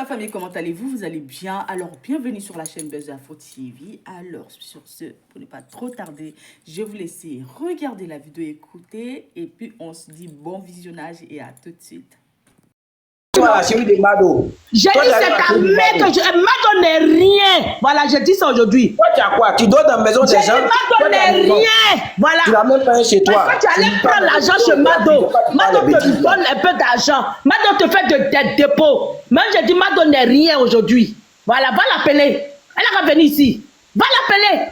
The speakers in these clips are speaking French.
la famille, comment allez-vous? Vous allez bien? Alors, bienvenue sur la chaîne Buzz Info TV. Alors, sur ce, pour ne pas trop tarder, je vais vous laisser regarder la vidéo, écouter, et puis on se dit bon visionnage et à tout de suite. Voilà, chérie de Mado. J'ai dit c'est ta mère que Mado n'est rien. Voilà, je dis ça aujourd'hui. Toi, tu as quoi? Tu dors dans la maison des gens. Mado n'est rien. Voilà. Tu n'as même pas un chez toi. Quand tu allais prendre l'argent chez Mado, Mado te donne un peu d'argent. Mado te fait des dépôts. Même je dis Mado n'est rien aujourd'hui. Voilà, va l'appeler. Elle va venir ici. Va l'appeler.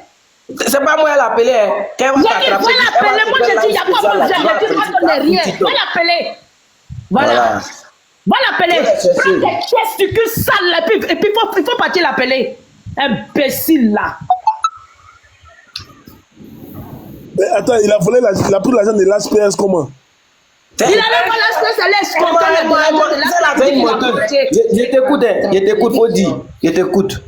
C'est pas moi à l'appeler. Va l'appeler. Moi je dis, il n'y a pas besoin. Je dis Mado n'est rien. Va l'appeler. Voilà. Va l'appeler. Prends des pièces du cul sale là, et puis il faut partir l'appeler. Imbécile là. Mais attends, il a volé il a pris l'argent de l'ASPS comment? Il avait pas l'ASPS, elle est escroquée. Je t'écoute, faut dire. Je t'écoute.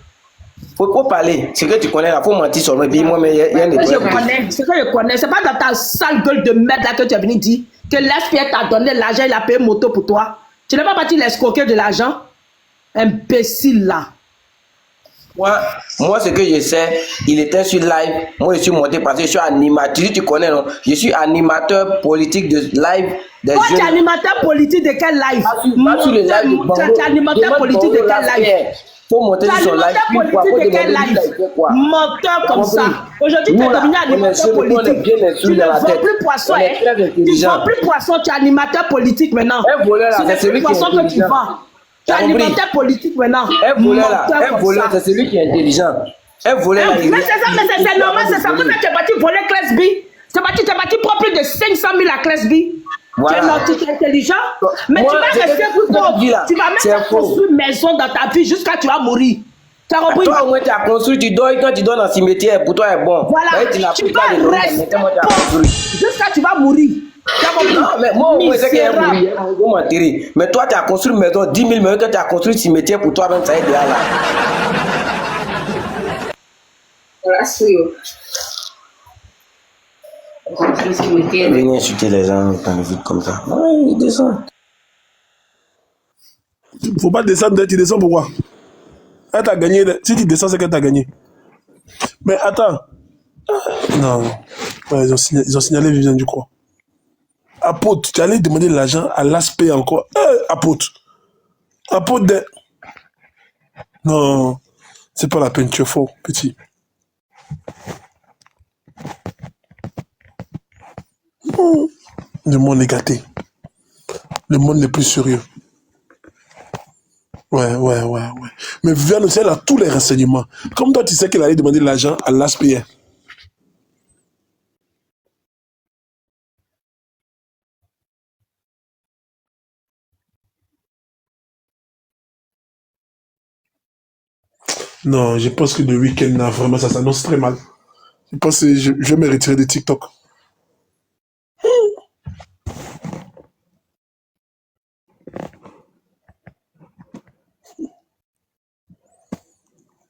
Faut parler. C'est que tu connais là, faut mentir sur moi. Moi, mais il y a des je connais, c'est que je connais. C'est pas dans ta sale gueule de merde là que tu es venu dire que l'ASPS t'a donné l'argent, il a payé moto pour toi. Tu n'es pas parti l'escroquer de l'argent? Imbécile là. Moi, ce que je sais, il était sur live. Moi, je suis monté parce que je suis animateur. Tu connais, non? Je suis animateur politique de live des jeunes. Tu es animateur politique de quel live? Pas sur le live. Tu es animateur politique de quel live? Faut monter sur son live. Politique de quel live? Menteur comme ça. Aujourd'hui, tu es devenu animateur politique. Tu ne vends plus poisson, hein? Tu ne vends plus poisson, tu es animateur politique maintenant. C'est celui poisson que tu vends. Tu es animateur politique maintenant. Un voleur, c'est celui qui est intelligent. Un voleur, mais c'est normal, c'est ça. Quand tu es parti voler classe B, tu es parti prendre plus de 500 000 à classe B. Voilà. Tu es intelligent, mais moi, tu vas rester pauvre. Tu vas même construire une maison dans ta vie jusqu'à tu vas mourir. Tu as compris? Toi, au moins, tu as construit, tu dors, quand tu dors dans le cimetière, pour toi, c'est bon. Voilà, tu vas rester pauvre jusqu'à tu vas mourir. Non, mais moi, c'est qu'il y a mourir. Mais toi, tu as construit une maison, 10 000 mais que tu as construit un cimetière pour toi-même, ça y est déjà là. Voilà, c'est venez insulter les gens dans le vide comme ça. Oui, il descend. Faut pas descendre, tu descends pourquoi? Elle t'a gagné. Si tu descends, c'est qu'elle t'a gagné. Mais attends. Non. Ouais, ils ont signalé Viviane Ducroix. Apôtre, tu allais demander l'argent à l'aspect encore. Apôtre. Apôtre de... Non. C'est pas la peine, tu es fort, petit. Le monde est gâté. Le monde n'est plus sérieux. Ouais. Mais Viviane aussi, elle a tous les renseignements. Comme toi, tu sais qu'elle allait demander l'argent à l'ASPR. Non, je pense que le week-end, là, vraiment, ça s'annonce très mal. Je pense que je vais me retirer de TikTok.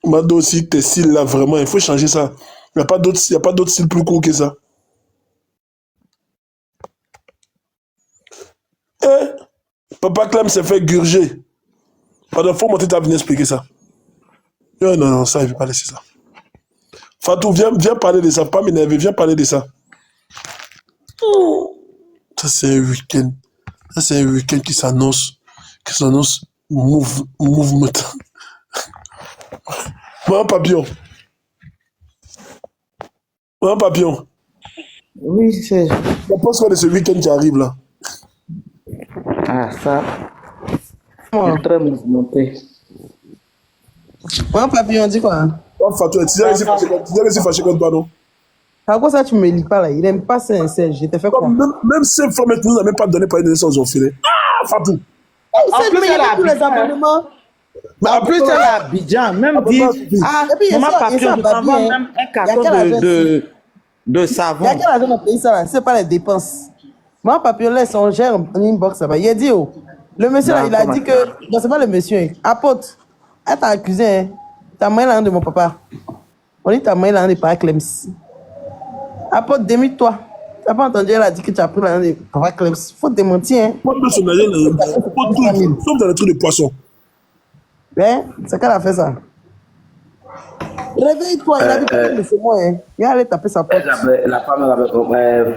Mado aussi, tes cils là, vraiment, il faut changer ça. Il n'y a pas d'autres cils plus courts que ça. Papa Clem s'est fait gurger. Il faut monter ta venir expliquer ça. Non, ça, il ne veut pas laisser ça. Fatou, viens parler de ça. Pas m'énerver, viens parler de ça. Ça, c'est un week-end. Ça, c'est un week-end qui s'annonce mouvement. Maman Papillon. Oui, c'est... Je pense quoi de ce week-end qui arrive là? Ah, ça... C'est très mouvementé. Maman Papillon, dis quoi? Fatou, tu as laissé fâcher contre toi, non? À quoi ça tu me lis pas là? Il n'aime pas Saint-Serge, je t'ai fait quoi? Même ces femmes nous n'a même pas donné par une naissance aux filets. Ah, Fatou! En plus, il y a tous les abonnements. Mais en plus, elle a Abidjan, même dit, Maman Papillon, nous avons même un carton de savon. Il y a quel argent dans le pays, ça va? C'est pas les dépenses. Maman Papillon, laisse, on gère en inbox, ça va. Il a dit, le monsieur là, il a dit que, non, c'est pas le monsieur, apôtre, elle t'a accusé, hein. T'as moyen l'argent de mon papa. On dit, t'as moyen l'argent de papa Clems. Apôtre, démie-toi. T'as pas entendu, elle a dit que tu as pris l'argent de papa Clems. Faut te démentir, hein. Moi, sauf dans les trucs de poisson. Hein? C'est qu'elle a fait ça. Réveille-toi, il a dit que c'est moi. Hein. Il allait taper sa porte. La femme,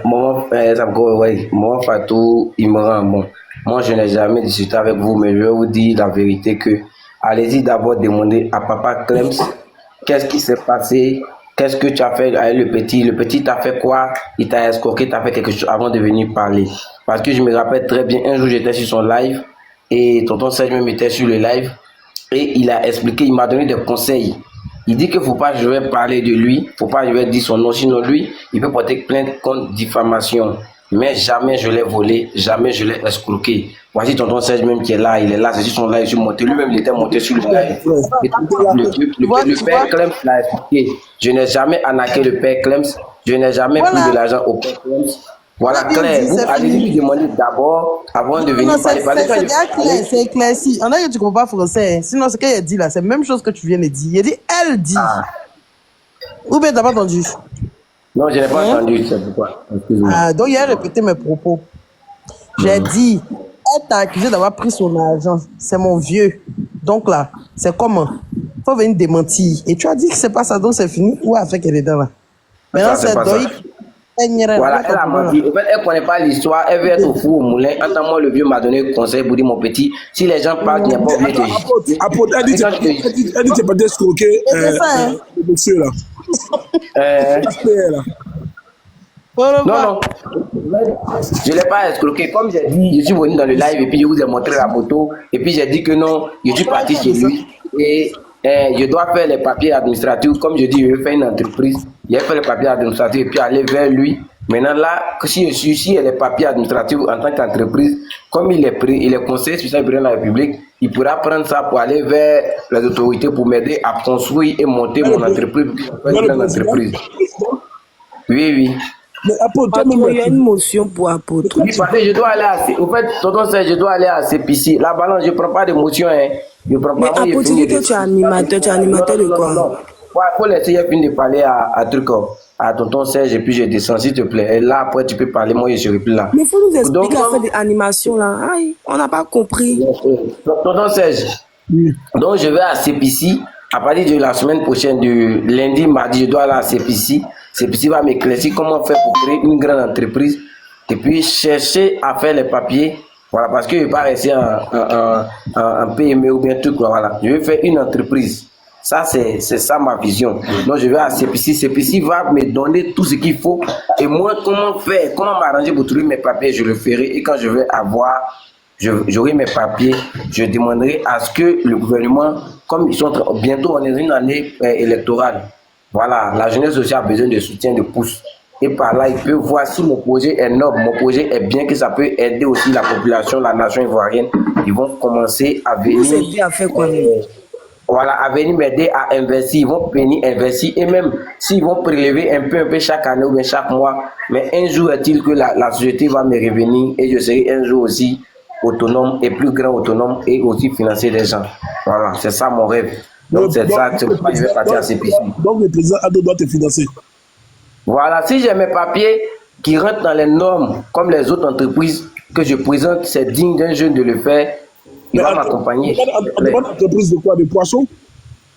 Maman Fatou, il me rend bon. Moi, je n'ai jamais discuté avec vous, mais je vais vous dire la vérité que allez-y d'abord demander à Papa Clems qu'est-ce qui s'est passé, qu'est-ce que tu as fait avec le petit. Le petit t'a fait quoi? Il t'a escroqué, t'a fait quelque chose avant de venir parler. Parce que je me rappelle très bien, un jour j'étais sur son live et tonton Serge me mettait sur le live et il a expliqué, il m'a donné des conseils. Il dit qu'il ne faut pas je vais parler de lui, faut pas je vais dire son nom, sinon lui, il peut porter plainte contre diffamation. Mais jamais je l'ai volé, jamais je l'ai escroqué. Voici tonton Serge même qui est là, il est là, c'est sur son live, je suis monté, lui-même il était monté sur le live. Le père Clems l'a expliqué. Je n'ai jamais arnaqué le père Clems, je n'ai jamais pris de l'argent au père Clems. Voilà, Claire, vous allez lui demander d'abord, avant de venir parler. C'est éclairci. On a que tu comprends pas français. Sinon, ce qu'elle dit là, c'est la même chose que tu viens de dire. Il dit, elle dit. Ah. Ou bien, t'as pas entendu? Non, je n'ai pas entendu, c'est pourquoi. Ah, donc, il a répété mes propos. J'ai dit, elle t'a accusé d'avoir pris son argent. C'est mon vieux. Donc là, c'est comment? Faut venir démentir. Et tu as dit que c'est pas ça, donc c'est fini. Où a fait qu'elle est dans là? Maintenant, c'est Doïk. Voilà, elle a menti. En fait, elle ne connaît pas l'histoire. Elle veut être au four au moulin. Attends-moi, le vieux m'a donné conseil pour dire mon petit. Si les gens parlent, il n'y a pas oublié de. Apôtre, elle dit que tu pas escroqué le monsieur là. Non. Je ne l'ai pas escroqué. Comme j'ai dit, je suis venu dans le live et puis je vous ai montré la photo. Et puis j'ai dit que non, je suis parti chez lui. Et je dois faire les papiers administratifs. Comme je dis, je vais faire une entreprise. Il fait les papiers administratifs et puis aller vers lui. Maintenant là, si je suis ici, il y a les papiers administratifs en tant qu'entreprise, comme il est conseiller spécial du président de la République, il pourra prendre ça pour aller vers les autorités pour m'aider à construire et monter mon entreprise. Oui. Mais apôtre, il y a une motion pour apôtre. Oui, parce que je dois aller à... Au fait, je dois aller à CPC. La balance, je ne prends pas de motion. Hein. Je prends pas. Mais apôtre, tu dis que tu es animateur. Tu es animateur de quoi? Non. Il faut laisser de parler à tonton Serge et puis je descends, s'il te plaît. Et là, après, tu peux parler. Moi, je ne serai plus là. Mais il faut nous expliquer à faire des animations là. Aïe, on n'a pas compris. Tonton Serge. Oui. Donc, je vais à CPC. À partir de la semaine prochaine, du lundi, mardi, je dois aller à CPC. CPC va m'éclaircir comment faire pour créer une grande entreprise et puis chercher à faire les papiers. Voilà, parce que je ne vais pas rester en PME ou bien tout. Voilà. Je vais faire une entreprise. Ça, c'est ça ma vision. Donc, je vais à CPC. CPC va me donner tout ce qu'il faut. Et moi, comment faire, comment m'arranger pour trouver mes papiers, je le ferai. Et quand je vais j'aurai mes papiers, je demanderai à ce que le gouvernement, comme ils sont bientôt, on est dans une année électorale. Voilà, la jeunesse aussi a besoin de soutien, de pouce. Et par là, il peut voir si mon projet est noble, mon projet est bien, que ça peut aider aussi la population, la nation ivoirienne. Ils vont commencer à venir. Vous aidez à faire quoi? Voilà, à venir m'aider à investir. Ils vont venir investir et même s'ils vont prélever un peu chaque année ou bien chaque mois. Mais un jour est-il que la société va me revenir et je serai un jour aussi autonome et plus grand autonome et aussi financer des gens. Voilà, c'est ça mon rêve. Donc c'est ça, c'est pourquoi je vais partir à CPC. Donc le président Ado doit te financer. Voilà, si j'ai mes papiers qui rentrent dans les normes comme les autres entreprises que je présente, c'est digne d'un jeune de le faire. Il va m'accompagner. Une entreprise de quoi? De poissons?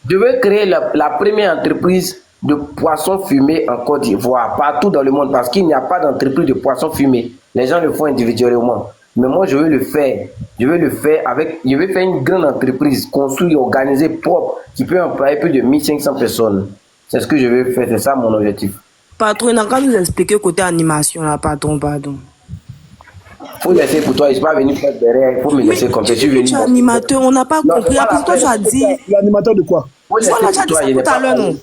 Je veux créer la première entreprise de poissons fumés en Côte d'Ivoire, partout dans le monde, parce qu'il n'y a pas d'entreprise de poissons fumés. Les gens le font individuellement. Mais moi, je veux le faire. Je veux faire une grande entreprise, construite, organisée, propre, qui peut employer plus de 1500 personnes. C'est ce que je veux faire, c'est ça mon objectif. Patron, il n'a qu'à nous expliquer côté animation, là, pardon. Faut laisser pour toi, je ne suis pas venu faire derrière, il faut me laisser comme ça. Tu es animateur, on n'a pas compris. Après, toi, tu as dit. L'animateur de quoi? Voilà, tu as dit ça tout à l'heure, non?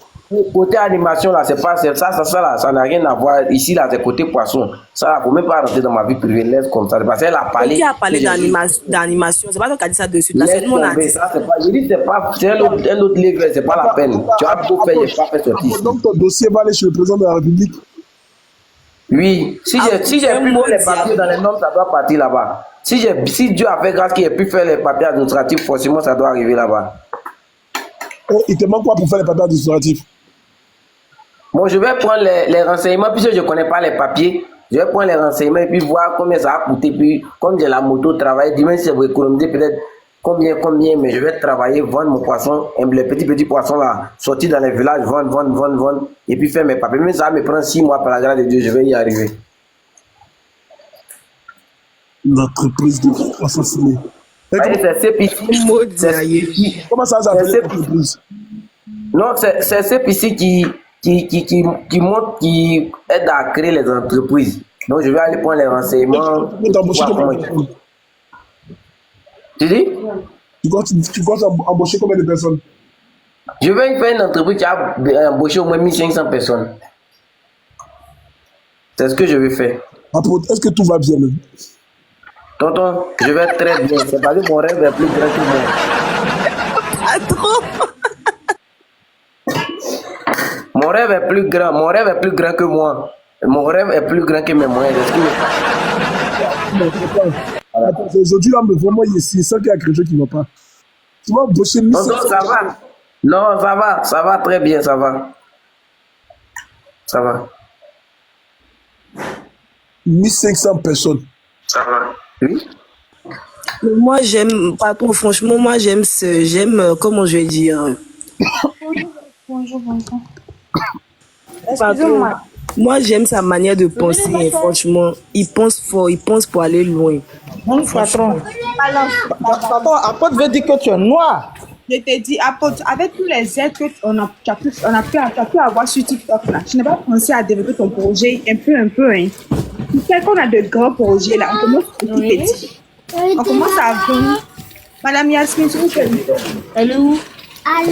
Côté animation, là, c'est pas ça n'a rien à voir. Ici, là, c'est côté poisson. Ça, il ne faut même pas rentrer dans ma vie privée, laisse comme ça. Parce qu'elle a parlé. Qui a parlé d'animation? C'est pas toi qui as dit ça dessus. C'est nous, on a dit ça. Je dis, c'est un autre level, c'est pas la peine. Tu as beau faire, je n'ai pas fait sortir. Donc, ton dossier va aller chez le président de la République? Oui, si j'ai pu faire les papiers dans les normes, ça doit partir là-bas. Si Dieu a fait grâce qu'il ait pu faire les papiers administratifs, forcément, ça doit arriver là-bas. Oh, il te manque quoi pour faire les papiers administratifs? Bon, je vais prendre les renseignements, puisque je ne connais pas les papiers. Je vais prendre les renseignements et puis voir combien ça a coûté. Puis, comme j'ai la moto, travailler, demain, si vous économisez peut-être combien, mais je vais travailler, vendre mon poisson, les petits poissons là, sortir dans les villages, vendre, et puis faire mes papiers. Mais ça me prend 6 mois par la grâce de Dieu, je vais y arriver. L'entreprise de assassiné. C'est CPC. Comment ça s'appelle l'entreprise? Non, c'est CPC qui aide à créer les entreprises. Donc je vais aller prendre les renseignements. Tu dis? Tu comptes embaucher combien de personnes? Je vais faire une entreprise qui a embauché au moins 1500 personnes. C'est ce que je vais faire. Est-ce que tout va bien même? Tonton, je vais très bien. C'est parce que mon rêve est plus grand que moi. Mon rêve est plus grand. Mon rêve est plus grand que moi. Mon rêve est plus grand que mes moyens. Aujourd'hui, là, vraiment, c'est ça qui a quelque chose qui ne va pas. Tu vas embaucher 1500 personnes. Ça va. Non, ça va. Ça va très bien. Ça va. Ça va. 1500 personnes. Ça va. Oui. Moi, j'aime, patron, franchement, moi, j'aime, comment je vais dire. Bonjour. Patron, moi, j'aime sa manière de penser, franchement. Il pense fort, il pense pour aller loin. Mon patron. Patron, Apôtre veut dire que tu es noir. Je t'ai dit, Apôtre, avec tous les aides que tu as pu avoir sur TikTok, là, tu n'as pas pensé à développer ton projet un peu, hein. Tu sais qu'on a de grands projets, là. On commence petit. On commence à vendre. Madame Yasmine, s'il vous plaît. Elle est où? Elle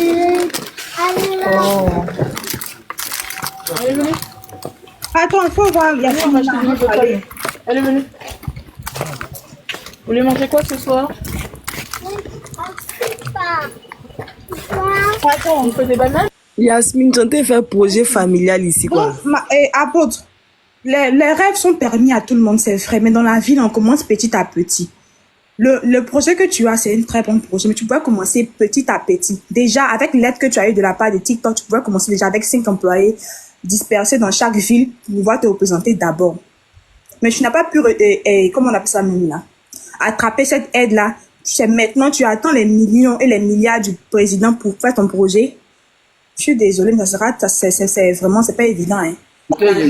est venue. Attends, il faut voir Yasmine. Elle est venue. Vous voulez manger quoi ce soir? Attends, on fait des bananes? Yasmine, tu as fait un projet familial ici, quoi. Apôtre, les rêves sont permis à tout le monde, c'est vrai, mais dans la vie, on commence petit à petit. Le projet que tu as, c'est un très bon projet, mais tu dois commencer petit à petit. Déjà, avec l'aide que tu as eu de la part de TikTok, tu dois commencer déjà avec 5 employés dispersés dans chaque ville pour pouvoir te représenter d'abord. Mais tu n'as pas pu, comment on appelle ça, là, attraper cette aide-là. Maintenant, tu attends les millions et les milliards du président pour faire ton projet. Je suis désolée, mais c'est vraiment, c'est pas évident, hein. Ce que je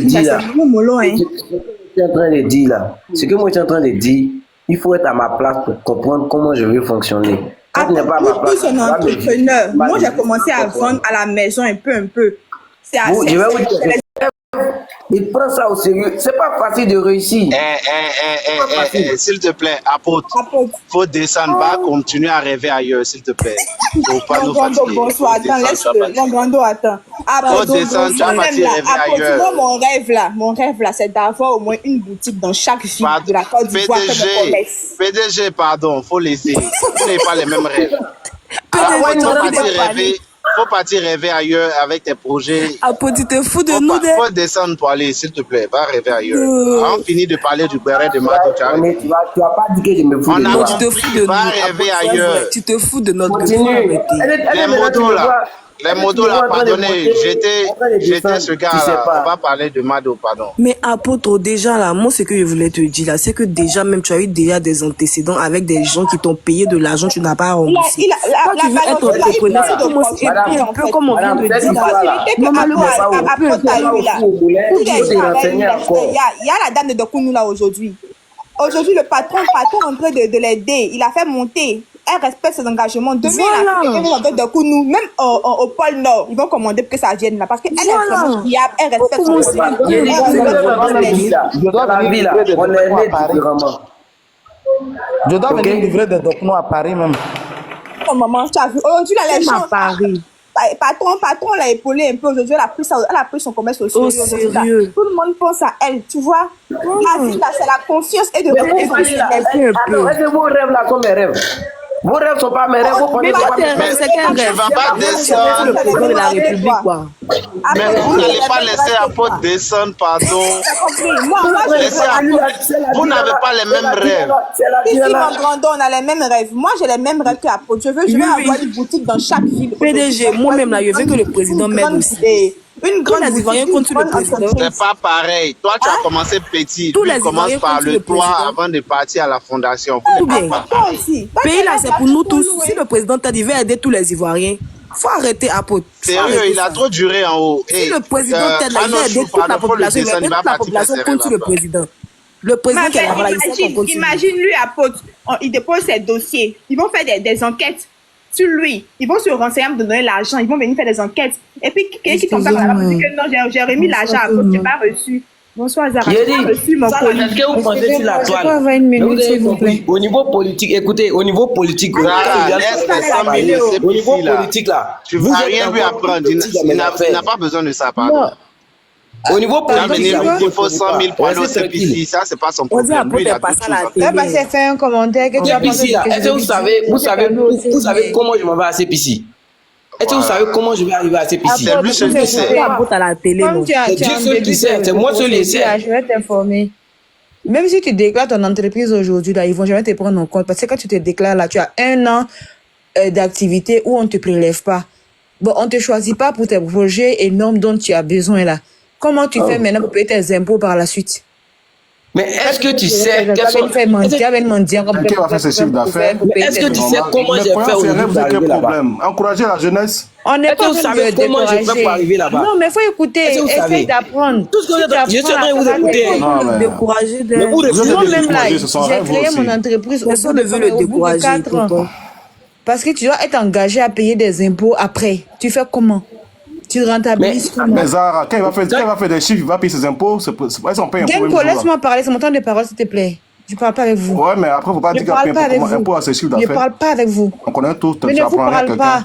dis là, ce que moi je suis en train de dire, il faut être à ma place pour comprendre comment je vais fonctionner. Quand tu n'es pas à ma place, un entrepreneur. Moi, j'ai commencé à vendre à la maison un peu. C'est assez. Je vais vous dire, il prend ça au sérieux. C'est pas facile de réussir. S'il te plaît, Apôtre. Faut descendre bas, continuer à rêver ailleurs, s'il te plaît. Faut pas nous fatiguer. Bonsoir, attends, laisse-le. Longrando, attends. Faut descendre, tu vas partir rêver ailleurs. Moi, mon rêve là, c'est d'avoir au moins une boutique dans chaque ville de la Côte d'Ivoire. PDG, pardon, faut laisser. Vous n'avez pas les mêmes rêves. Faut partir rêver ailleurs avec tes projets. Apôtre, tu te fous de nous. Faut descendre pour aller, s'il te plaît. Va rêver ailleurs. On finit de parler du béret de Mado. Tu vas pas dire que je me fous de toi. Tu te fous de nous. Va rêver ailleurs. Tu te fous de notre Les motos là, pardonnez, j'étais ce gars-là. On va parler de Mado, pardon. Mais Apôtre, déjà là, moi ce que je voulais te dire là, c'est que déjà même tu as eu déjà des antécédents avec des gens qui t'ont payé de l'argent, tu n'as pas remboursé. Toi tu veux être entrepreneur, c'est commencer un peu comme on vient de dire. Normalement, il y a la dame de Dokounou là aujourd'hui. Aujourd'hui, le patron est en train de l'aider. Il a fait monter. Elle respecte ses engagements. Demain, même au pôle Nord, ils vont commander pour que ça vienne là. Parce qu'elle est vraiment fiable, elle respecte ses engagements. Je dois venir livrer des documents à Paris même. Oh maman, tu as vu, aujourd'hui, là, les gens à Paris. Patron l'a épaulé un peu aujourd'hui, elle a pris son commerce au sérieux. Tout le monde pense à elle, tu vois. La vie là, c'est la confiance et de est-ce que vos rêves là sont mes rêves? Vos rêves sont pas mes rêves, vos projets sont pas mes rêves. Mais tu ne vas pas descendre. Le président de la République, quoi. Mais vous n'allez pas laisser Apôtre descendre, pardon. Vous n'avez pas les mêmes rêves. Ici, mon grandon, on a les mêmes rêves. Moi, j'ai les mêmes rêves qu'Apôtre. Je veux avoir une boutique dans chaque ville. PDG, moi-même, là, je veux que le président m'aide aussi. Une grande les Ivoiriens comptent sur le président. C'est pas pareil. Toi, tu as commencé petit. Tous Lui, les commence Ivoiriens par comptent sur le le toit président. avant de partir à la fondation. Ou bien, pays là, c'est pour nous tous. Si le président t'a dit, va aider tous les Ivoiriens, faut arrêter apôtre. Sérieux, il a trop duré en haut. Si le président t'aide, il va aider toute la population. Mais toute la population compte sur le président. Le président qui est là-bas, imagine lui, apôtre, il dépose ses dossiers. Ils vont faire des enquêtes sur lui. Ils vont se renseigner pour donner l'argent. Ils vont venir faire des enquêtes. Et puis, quelqu'un qui contacte là-bas pour dire que non, j'ai remis l'argent à apôtre, je n'ai pas reçu. Bonsoir Zara, je n'ai pas reçu mon colis. Est-ce que vous pensez sur la toile? Au niveau politique, écoutez, au niveau politique, au niveau politique là, tu n'as rien vu apprendre. Il n'a pas besoin de ça, pardon. Au niveau politique, il faut 100 000 pour aller au CPC. Ça, c'est pas son problème. Lui, il a d'autres choses à faire. Bah, c'est fait un commentaire que tu as pensé. Est-ce que vous savez comment je m'en vais à CPC? Est-ce que vous savez comment je vais arriver à CPC? C'est lui seul qui sait. Comme tu as Dieu seul qui sait, c'est moi seul qui sait. Je vais t'informer. Même si tu déclares ton entreprise aujourd'hui, là, ils vont jamais te prendre en compte. Parce que quand tu te déclares là, tu as 1 an d'activité où on ne te prélève pas. Bon, on ne te choisit pas pour tes projets et normes dont tu as besoin là. Comment tu fais maintenant pour payer tes impôts par la suite? Mais est-ce que tu sais Est-ce que tu sais comment j'ai fait aujourd'hui pour arriver là-bas? Encourager la jeunesse. On n'est pas vous savez comment j'ai fait pour arriver là-bas? Non, mais il faut écouter. Essaye d'apprendre. Tout ce que je suis en train de vous écouter. Décourager de... Moi-même là, j'ai créé mon entreprise au bout de 4 ans. Parce que tu dois être engagé à payer des impôts après. Tu fais comment? Tu rentabilises comment? Mais Zara, quand il va faire des chiffres, il va payer ses impôts. C'est pas son paye un Genko, laisse-moi parler, c'est mon temps de parole, s'il te plaît. Je ne parle pas avec vous. Ouais, mais après, il ne faut pas dire qu'il a payé un impôt à ses chiffres d'affaires. Je ne parle pas avec vous. On connaît tous. Je ne vous parle pas.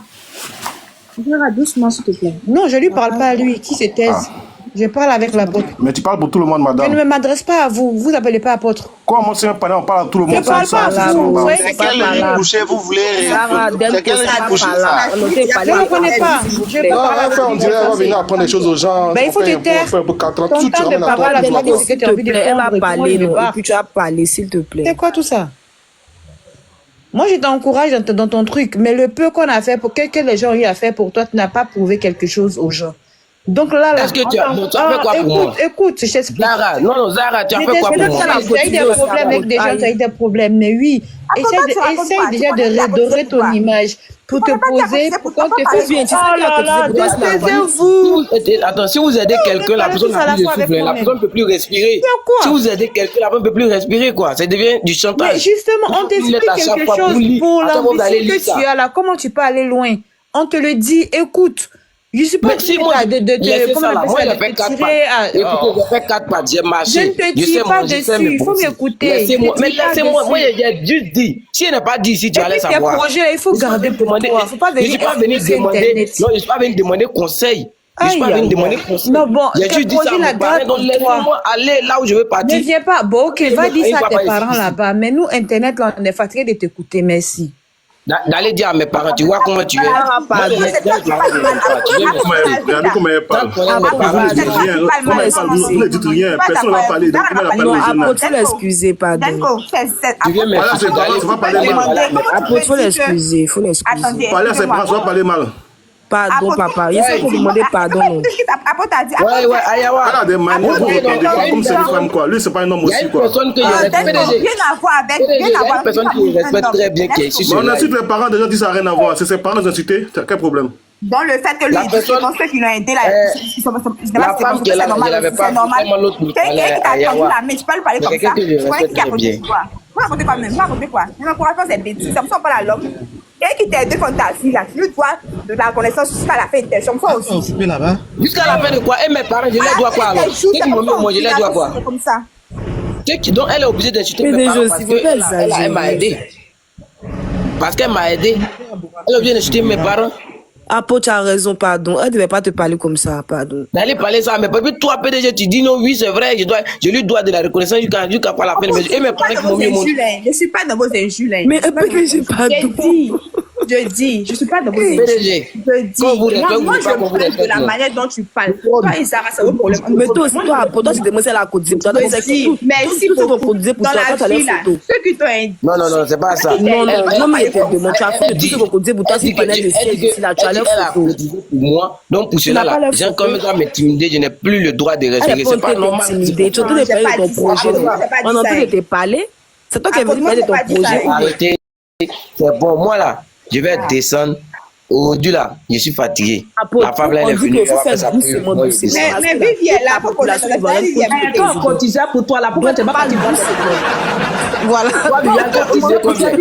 Doucement, s'il te plaît. Non, je ne lui parle pas à lui. Qui se taise? Je parle avec l'apôtre. Mais tu parles pour tout le monde, madame. Je ne m'adresse pas à vous. Vous n'appelez pas apôtre. Quoi, moi, c'est un panel, on parle à tout le monde. Je ne parle pas à vous. C'est quel lit couché vous voulez? C'est quel lit couché ça? Je ne connais pas. On dirait qu'on va venir apprendre des choses aux gens. Il faut te taire. Ton temps de parole avec la ce que tu as envie de faire. Elle va parler, non? Et puis tu vas parler, s'il te plaît. C'est quoi tout ça? Moi, je t'encourage dans ton truc. Mais le peu qu'on a fait, pour que les gens ont eu à faire pour toi, tu n'as pas prouvé quelque chose aux gens. Donc là, est-ce que tu as fait quoi pour moi? Écoute, je t'explique. Zara, non, Zara, tu as fait quoi pour moi? Tu as eu des problèmes avec des gens, tu as eu des problèmes, mais oui. Essaye déjà de redorer ton image pour te poser, pour qu'on te fasse bien. Oh là là, détaisez-vous. Attends, si vous aidez quelqu'un, la personne n'a plus de souffle, la personne ne peut plus respirer. Si vous aidez quelqu'un, la personne ne peut plus respirer, quoi. Ça devient du chantage. Mais justement, on t'explique quelque chose pour l'ambition que tu as là. Comment tu peux aller loin? On te le dit, écoute. Je suis pas si moi, moi, j'ai fait 4 pattes. Écoutez, j'ai fait 4 pattes, j'ai marché. Je ne te tire pas dessus, il faut m'écouter. Mais laissez-moi, moi, j'ai juste dit. Si elle n'a pas dit, si tu allais savoir. Tes projets, il faut garder pour toi. Il ne faut pas venir demander. Non, je ne suis pas venu demander conseil. Je ne suis pas venu demander conseil. Non, bon, j'ai juste dit ça à mes parents, donc laissez-moi aller là où je veux partir. Ne viens pas. Bon, ok, va dire ça à tes parents là-bas. Mais nous, Internet, là, on est fatigué de t'écouter, merci. D'aller dire à mes parents, tu vois comment tu es. Vous ne dites rien, personne ne va parler. Donc, comment on va parler aux jeunes? L'excuser, pardon. Il faut l'excuser, faut l'excuser. Parler à ses parents, ça va parler mal. Pardon, papa. Il faut demander pardon. Ouais, Ayawa. Elle a des manières pour répondre comme c'est une femme, quoi. Lui, c'est pas un homme aussi, quoi. Il y a une personne qui respecte très bien qui est ici. On insulte les parents, des gens disent ça n'a rien à voir. C'est ses parents insultés, quel problème? Dans le fait que lui, ceux qui l'ont aidé, la femme qui est là, elle n'avait pas vraiment l'autre pour parler à Ayawa. Mais tu peux lui parler comme ça. Je croyais qu'il a raconté quoi? Vous racontez quoi même? Vous racontez quoi? Je n'encourage pas ces bêtises. Ça me semble pas la l'homme. Quelqu'un qui t'a aidé contre ta fille, là, tu lui dois de la reconnaissance jusqu'à la fin de tes chambres. Jusqu'à la fin de quoi? Et mes parents, je les dois quoi alors? Ceux qui m'ont mis au monde, je les dois quoi? C'est comme ça. Donc elle est obligée d'insulter mes parents parce qu'elle m'a aidé. Parce qu'elle m'a aidé. Elle est obligée d'insulter mes parents. Apo, tu as raison, pardon. Elle ne devait pas te parler comme ça, pardon. D'aller parler ça, mais puis toi, PDG, tu dis non, oui, c'est vrai, je lui dois de la reconnaissance jusqu'à pas la fin. Et mes parents qui m'ont mis au monde. Je ne suis pas dans vos injures. Mais un peu que j'ai pas dit. Je dis, je ne suis pas dans vos PDG. Je dis, moi je parle de la manière dont tu parles. Toi, Isara, c'est un problème. Mais toi aussi, pour toi, c'est de moi, c'est la cotisée. Merci beaucoup. Dans la vie, là, ceux qui t'ont dit. Non, c'est pas ça. Non, mais il te demande, tu as fait tout ce qu'on cotisait pour toi, si tu connais le siège ici, là, tu as l'air photo. Pour moi, donc pour cela, là, les gens comme ça m'intimider, je n'ai plus le droit de respirer. C'est pas normal. Tu as tout parlé de ton projet. On entend que tu parlé. C'est toi qui as parlé de ton projet. Arrêtez. C'est bon, moi là, je vais descendre. Aujourd'hui là, je suis fatigué. La femme là, elle est venue. Mais Vivi est là pour la suite. Quand on cotisait pour toi là, pourquoi tu n'es pas parti pour ça? Voilà.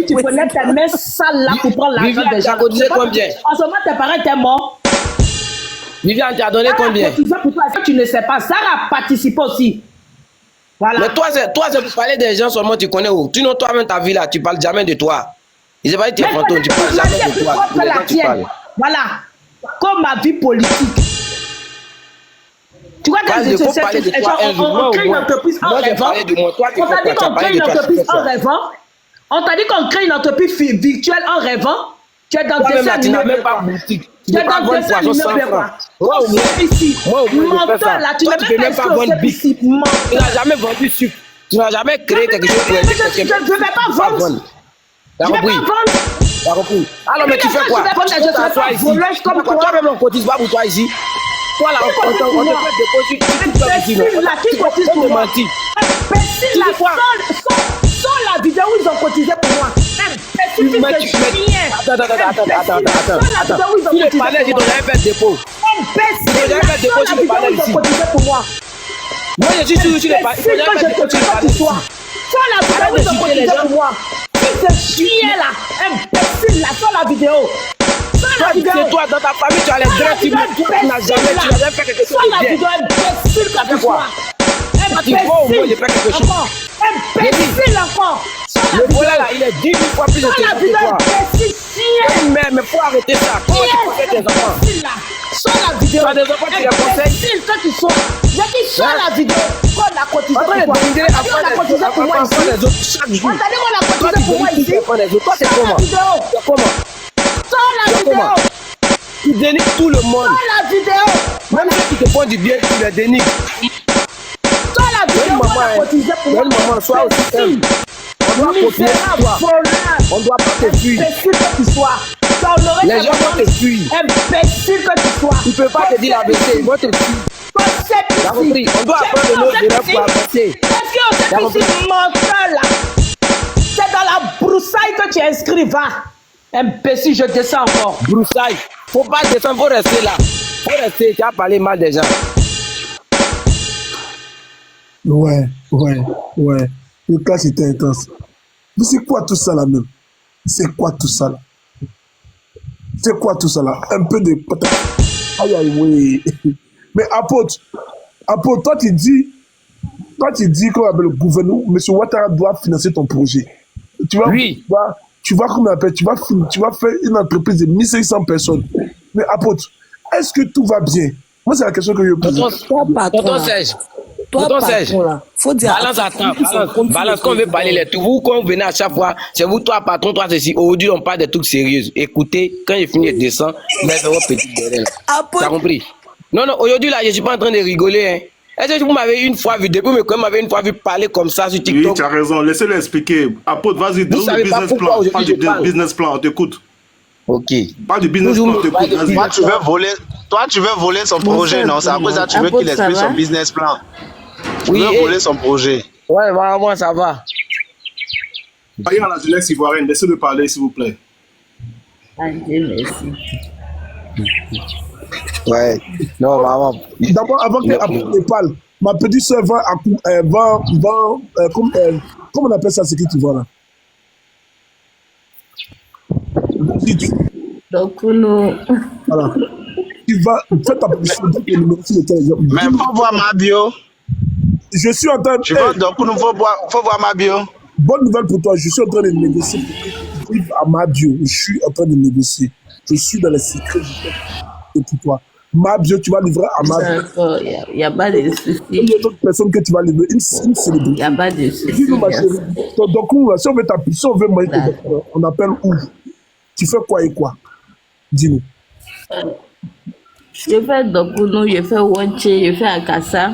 Tu prenais tes mains sales là pour prendre l'argent des gens. Tu as cotisé combien? En ce moment, tes parents étaient morts. Viviane, tu as donné combien? Pour toi, tu ne sais pas. Sarah participe aussi. Voilà. Mais toi, c'est pour parler des gens seulement, tu connais où? Tu n'as toi-même ta vie là, tu parles jamais de toi. Il s'est pas dit tes fantômes, tu parles jamais de toi. Voilà. Comme ma vie politique. Tu vois que je sais parler de toi. On crée une entreprise en rêvant. On t'a dit qu'on crée une entreprise en rêvant. On t'a dit qu'on crée une entreprise virtuelle en rêvant. Tu es dans le dessin animé. Tu n'as même pas boutique. Tu es dans le dessin animé. Moi, ici. Menteur là, tu n'as même pas ici. Tu n'as jamais vendu sucre. Tu n'as jamais créé quelque chose pour aider quelqu'un. Je ne vais pas vendre. T'as compris? T'as compris? Alors, mais tu fais quoi? Toi-même, on cotise pas pour toi ici. Toi, là, on te fait déposer. Qui cotise pour moi? Sans la vidéo où ils ont cotisé pour moi. Attends. Tu le parlais, je t'aurais fait dépôt. Sans la vidéo où ils ont cotisé pour moi. Moi, je suis sûr que tu le parlais. Sans la vidéo où ils ont cotisé pour moi. Ce chien là, imbécile là, sur la vidéo. C'est toi, dans ta famille, tu as les grands types, tu n'as jamais fait quelque chose de bien. Sur la vidéo, imbécile comme toi. Tu vois au moins, j'ai fait quelque chose. Imbécile encore. Le volet là, il est 10 000 fois plus intelligent que toi. Mais faut arrêter ça. Comment tu conseilles tes enfants? Sur la vidéo. Tu as des enfants, tu les conseilles? Quand tu sois. J'ai dit sur la vidéo. Qu'on a cotisé pour moi. On a cotisé pour moi ici. Chaque jour. On t'a dit qu'on a cotisé pour moi ici. Toi, c'est comment? C'est comment? Sur la vidéo. Tu dénigres tout le monde. Sur la vidéo. Même ceux qui te font du bien, tu les dénigres. Sur la vidéo, on a cotisé pour moi. Maman, sois aussi simple. On doit copier toi. On ne doit pas te fuir. Imbécile que tu sois. Les gens vont te fuir. Imbécile que tu sois. Tu ne peux pas te dire la vérité. Ils vont te fuir. T'as compris? On doit apprendre nos erreurs pour avancer. Est-ce que on sait menteur là? C'est dans la broussaille que tu inscris, va. Imbécile, je descends encore. Broussaille. Faut pas descendre, faut rester là. Faut rester, tu as parlé mal des gens. Ouais. Le cas c'était intense. Mais c'est quoi tout ça là même? C'est quoi tout ça là? Un peu de... Aïe, oui. Mais apôtre, toi tu dis qu'on appelle le gouvernement, M. Ouattara doit financer ton projet. Tu vas comment on appelle, tu vas faire une entreprise de 1500 personnes. Mais apôtre, est-ce que tout va bien? Moi, c'est la question que je pose. Tonton Serge. Faut dire. Balance qu'on veut parler les tout. Vous, quand vous venez à chaque fois, c'est vous, toi, patron, toi, ceci. Aujourd'hui, on parle de trucs sérieux. Écoutez, quand il finit de descendre, mettez votre petite derrière. T'as compris? Non, aujourd'hui, là, je suis pas en train de rigoler, hein. Est-ce que vous m'avez une fois vu, depuis, mais quand vous m'avez une fois vu parler comme ça sur TikTok? Oui, tu as raison. Laissez-le expliquer. Apôtre, vas-y, donne le business plan. Parle du business plan, on t'écoute. Ok. Parle du business plan, on t'écoute. Toi, tu veux voler son projet, non? C'est après ça tu veux qu'il explique son business plan. Tu veux voler son projet. Ouais, moi, ça va. Voyons la jeunesse ivoirienne, laissez-le parler, s'il vous plaît. Merci. Ouais. Non, maman. D'abord, avant que parle, ma petite soeur comment on appelle ça, c'est qui tu vois là? Donc, nous... Voilà. Tu vas faire ta publicité. Mais faut voir ma bio. Je suis en train de... Donc, il faut voir ma bio. Bonne nouvelle pour toi, je suis en train de négocier à ma bio. Je suis en train de négocier. Je suis dans les secrets pour toi. Ma bio, tu vas livrer à ma bio. D'accord, il n'y a pas de souci. Il y a d'autres personnes que tu vas livrer. Une célébrité. Il n'y a pas de souci. Donc, si on veut t'appuyer, si on veut manger, on appelle où? Tu fais quoi et quoi? Dis-nous. Je fais Dokuno, je fais Wanche, je fais Akassa.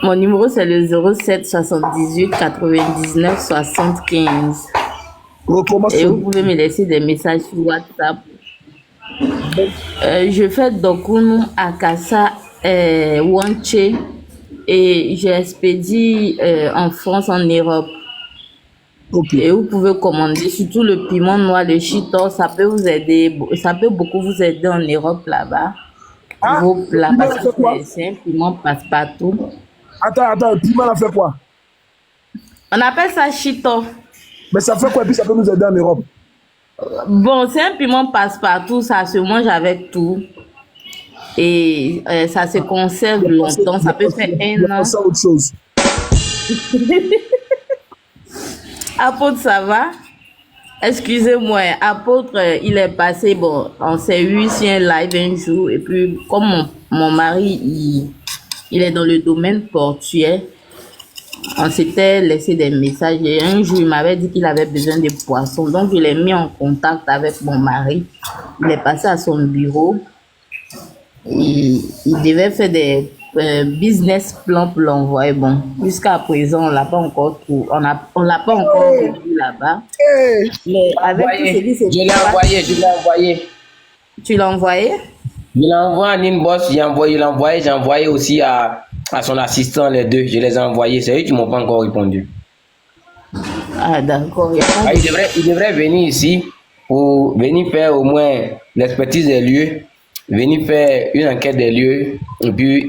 Mon numéro c'est le 07 78 99 75. Et vous pouvez me laisser des messages sur WhatsApp. Je fais Dokuno, Akassa, Wanche et j'expédie en France, en Europe. Et vous pouvez commander surtout le piment noir, le chitor, ça peut vous aider, ça peut beaucoup vous aider en Europe là-bas. Vos plats, parce que c'est un piment passe-partout. Attends, le piment, on fait quoi? On appelle ça chitor. Mais ça fait quoi et puis ça peut nous aider en Europe? Bon, c'est un piment passe-partout, ça se mange avec tout. Et ça se conserve longtemps, ça peut faire un an. Ça autre chose. Apôtre, ça va? Excusez-moi, Apôtre, il est passé, bon, on s'est eu sur un live un jour, et puis comme mon mari, il est dans le domaine portuaire, on s'était laissé des messages, et un jour, il m'avait dit qu'il avait besoin de poissons, donc je l'ai mis en contact avec mon mari, il est passé à son bureau, il devait faire des business plan pour l'envoyer. Bon, jusqu'à présent, on l'a pas encore trouvé. On l'a pas encore vu là-bas. Mais avec je l'ai envoyé. Tu l'as envoyé? Je l'ai envoyé en inbox, j'ai envoyé aussi à son assistant, les deux. Je les ai envoyés. C'est eux qui m'ont pas encore répondu. Ah, d'accord. Il devrait venir ici pour venir faire au moins l'expertise des lieux. Venir faire une enquête des lieux et puis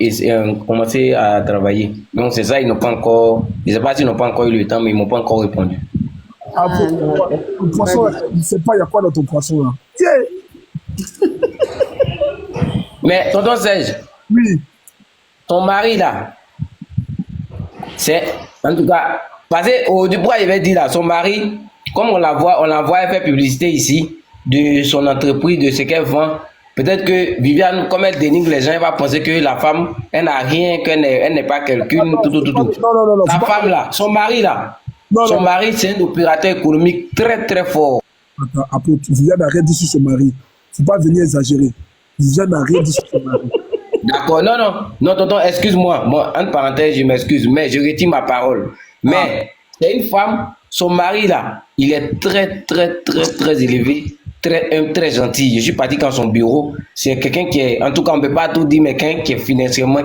commencer à travailler. Donc c'est ça, ils n'ont pas encore, je ne sais pas s'ils n'ont pas encore eu le temps, mais ils ne m'ont pas encore répondu. Le poisson, je ne sais pas, il y a quoi dans ton poisson là? Mais tonton Serge, oui. Ton mari là, c'est, en tout cas, parce que du pourquoi il avait dit là, son mari, comme on la voit faire publicité ici, de son entreprise, de ce qu'elle vend. Peut-être que Viviane, comme elle dénigre les gens, elle va penser que la femme, elle n'a rien, qu'elle n'est pas quelqu'un, tout. Non. La femme là, son mari là, son mari c'est un opérateur économique très très fort. Attends, Apôtre, Viviane n'a rien dit sur son mari. Il ne faut pas venir exagérer. Viviane n'a rien dit sur son mari. D'accord, non, tonton, excuse-moi. Moi, entre parenthèses, je m'excuse, mais je retire ma parole. Mais c'est une femme, son mari là, il est très élevé. Très gentil. Je suis parti dans son bureau. C'est quelqu'un qui est, en tout cas, on ne peut pas tout dire, mais quelqu'un qui est financièrement.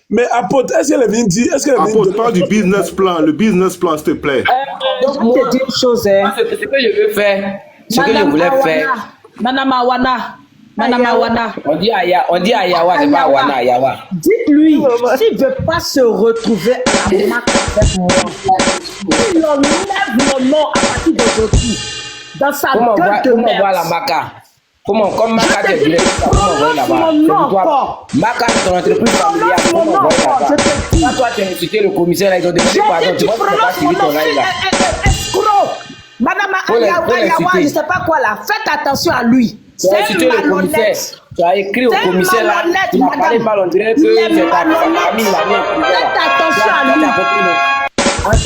Mais Apôtre, est-ce qu'elle est venue dire, Apôtre, parle du business plan, le business plan, s'il te plaît. Je vais te dire une chose. Ce que je veux faire, ce que je voulais faire. Madame Awana. On dit Ayawa, c'est pas Awana, Ayawa. Dites-lui, s'il ne veut pas se retrouver à la marque avec moi, il enlève mon nom à partir d'aujourd'hui. Dans sa gueule de merde. Comment voir la Maca? Comme Maca, tu es comment voir là-bas? Maca, c'est ton entreprise familiale. Comment voir là-bas? Toi, tu as incité le commissaire, là, ils ont demandé pardon. Tu vois, tu n'as pas suivi ton live là. Madame Ayawa, je ne sais pas quoi là. Faites attention à lui. Tu as incité le commissaire. Tu as écrit au commissaire là. Tu m'as parlé mal, on dirait que c'est ta famille là. Faites attention à lui.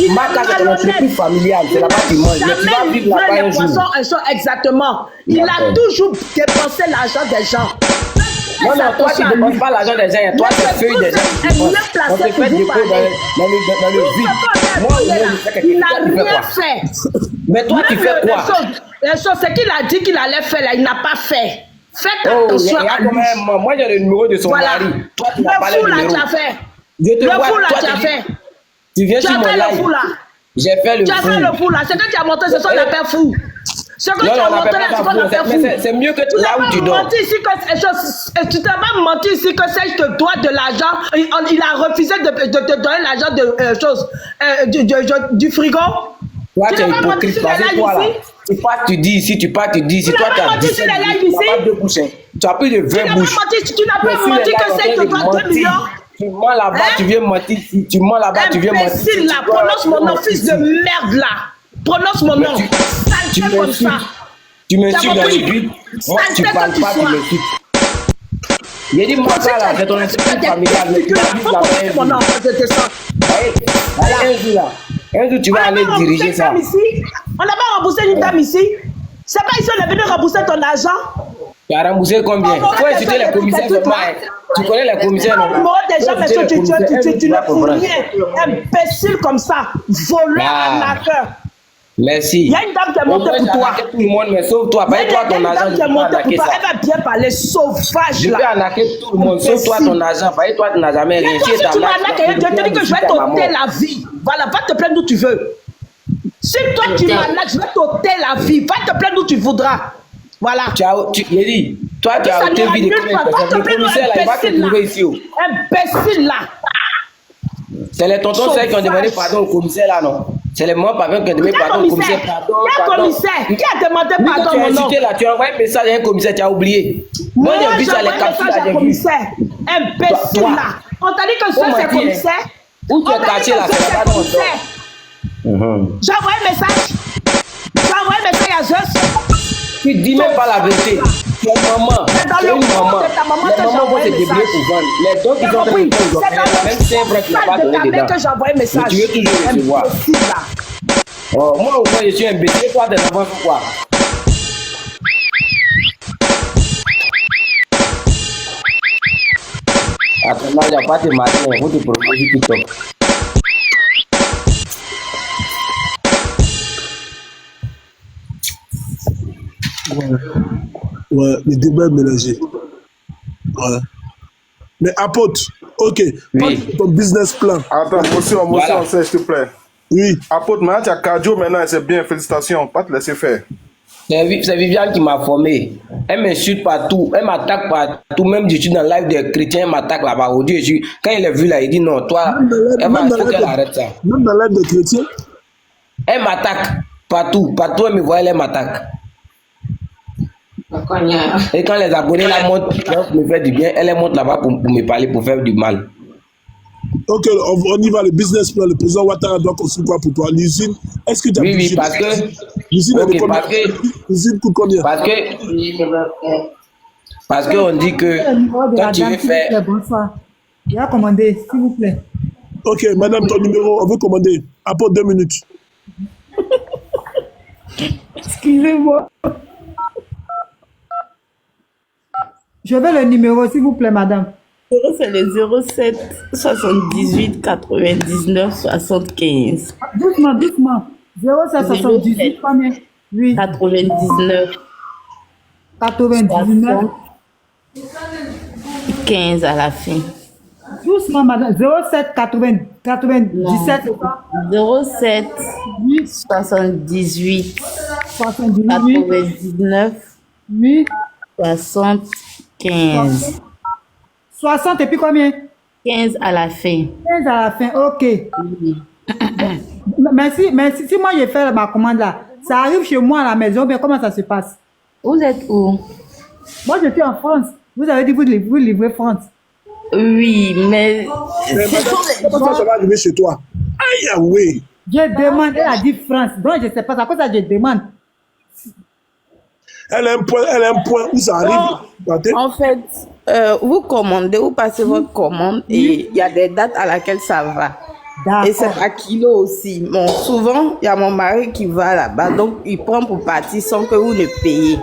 Maca, c'est ton entreprise familiale. C'est là-bas que tu manges. Mais tu vas vivre là-bas un jour. Exactement. Il a toujours dépensé l'argent des gens. Non, toi, tu ne dépenses pas l'argent des gens. Toi, tu feuilles des gens. On te fait des dépôts dans le vide. Moi, je fais quelque chose. Il n'a rien fait. Mais toi, tu fais quoi? La chose, c'est qu'il a dit qu'il allait faire là, il n'a pas fait. Faites attention à lui. Moi, j'ai le numéro de son mari. Toi, tu n'as pas le numéro. Le fou là, tu as fait. Le fou là, tu as fait. Tu viens sur mon live. J'ai fait le fou. Tu as fait le fou là. C'est que tu as monté, ce sont les pères fous. Ce que tu as monté là, c'est pas les pères fous. C'est mieux que là où tu dors. Tu t'as pas menti ici que Serge te doit de l'argent. Il a refusé de te donner l'argent du frigo. Toi, tu es hypocrite. Parce que toi, là, tu dis ici, tu dis ici. Toi, tu as 17 bouches. Tu as plus de 20 bouches. Tu n'as pas menti que Serge te doit 2 millions. Tu mens là-bas, tu viens mentir. Tu mens là-bas, tu viens mentir. Imbécile là, prononce mon nom, fils de merde là. Prononce mon nom. Tu m'insultes. Tu m'insultes dans les vides. Moi, tu parles pas, tu m'insultes. Il a dit, moi, ça là, c'est ton entreprise familiale. Mais tu vas vivre là-bas un jour là. Un jour, tu vas aller diriger ça. On n'a pas remboursé une dame ici. C'est pas ici on est venu rembourser ton argent. Tu as remboursé combien? Il faut insulter les commissaires. Tu connais les commissaires, non? Numéro des gens, mais tu ne fous rien. Imbécile comme ça. Voleur, arnaqueur. Merci. Il y a une dame qui est montée pour toi. Tout le monde, mais sauf toi. Pas toi ton argent. Il y a une dame qui est montée pour toi. Elle va bien parler sauvage là. Je peux arnaquer tout le monde, sauf toi ton argent. Pas toi, tu n'as jamais rien. Si tu m'arnaques, je te dis que je vais t'ôter la vie. Voilà, va te plaindre où tu veux. Si toi tu m'arnaques, je vais t'ôter la vie. Va te plaindre où tu voudras. Voilà. Tu dit, toi tu as ôté vie de combien de personnes? Le commissaire là, il va te trouver ici. Imbécile là. C'est les tontons qui ont demandé pardon au commissaire là, non? C'est les mamans pardon qui ont demandé pardon au commissaire. Quel commissaire? Qui a demandé pardon au nom? Tu as envoyé un message à un commissaire, tu as oublié. Moi j'ai vu ça les captures à un commissaire. Imbécile là. On t'a dit que c'est commissaire. Où tu es caché là? C'est pas ton commissaire. J'ai envoyé un message. J'ai envoyé un message à Zeus. Tu dis même pas la vérité. Tu es maman. Tu es une maman. Les mamans vont se débrouiller pour vendre. Les dons qui sont dans le temps, même si c'est vrai qu'il n'a pas donné dedans. Mais tu veux toujours recevoir. Oh, moi au moins je suis imbécile. Toi tes enfants font quoi? Attends, là, il n'y a pas de matin. Il faut te proposer TikTok. Ouais, le débat est mélangé. Ouais. Mais apôtre, ok, oui. Ton business plan. Attends, motion, voilà. S'il te plaît. Oui. Apôtre, maintenant tu as cardio maintenant, c'est bien, félicitations, pas te laisser faire. C'est Viviane qui m'a formé. Elle m'insulte partout, elle m'attaque partout. Même je suis dans le live des chrétiens, elle m'attaque là-bas. Quand il est vu là, il dit non, toi, il faut qu'elle arrête ça. Même dans le live des chrétiens? Elle m'attaque partout, elle me voit, elle m'attaque. Et quand les abonnés la montent pour me faire du bien, elle les monte là-bas pour me parler, pour faire du mal. Ok, on y va, le business plan. Le président Ouattara doit construire quoi pour toi? L'usine, est-ce que tu as Oui, parce que... L'usine okay, l'usine coûte combien? Parce qu'on dit que quand tu veux faire... Bonsoir. Il a commandé, s'il vous plaît. Ok, madame, ton numéro, on veut commander. Apporte 2 minutes. Excusez-moi. Je veux le numéro, s'il vous plaît, madame. C'est le 07 78 99 75. Doucement, doucement. 07 78, combien? Oui. 99. 99. 15 à la fin. Doucement, madame. 07 97. 07 78 99 oui. 75. 60 et puis combien? 15 à la fin. 15 à la fin, ok. Oui. Merci. Si moi j'ai fait ma commande là, ça arrive chez moi à la maison, bien comment ça se passe? Vous êtes où? Moi je suis en France. Vous avez dit vous livrez France. Oui, mais comment ça va arriver chez toi? Aïe, oui. Je demande, elle a dit France. Donc je ne sais pas, c'est à cause de ça que je demande. Elle a un point où ça arrive. En fait, vous commandez, vous passez votre commande et il y a des dates à laquelle ça va. Et c'est à kilo aussi. Bon, souvent, il y a mon mari qui va là-bas, donc il prend pour partir sans que vous ne payez.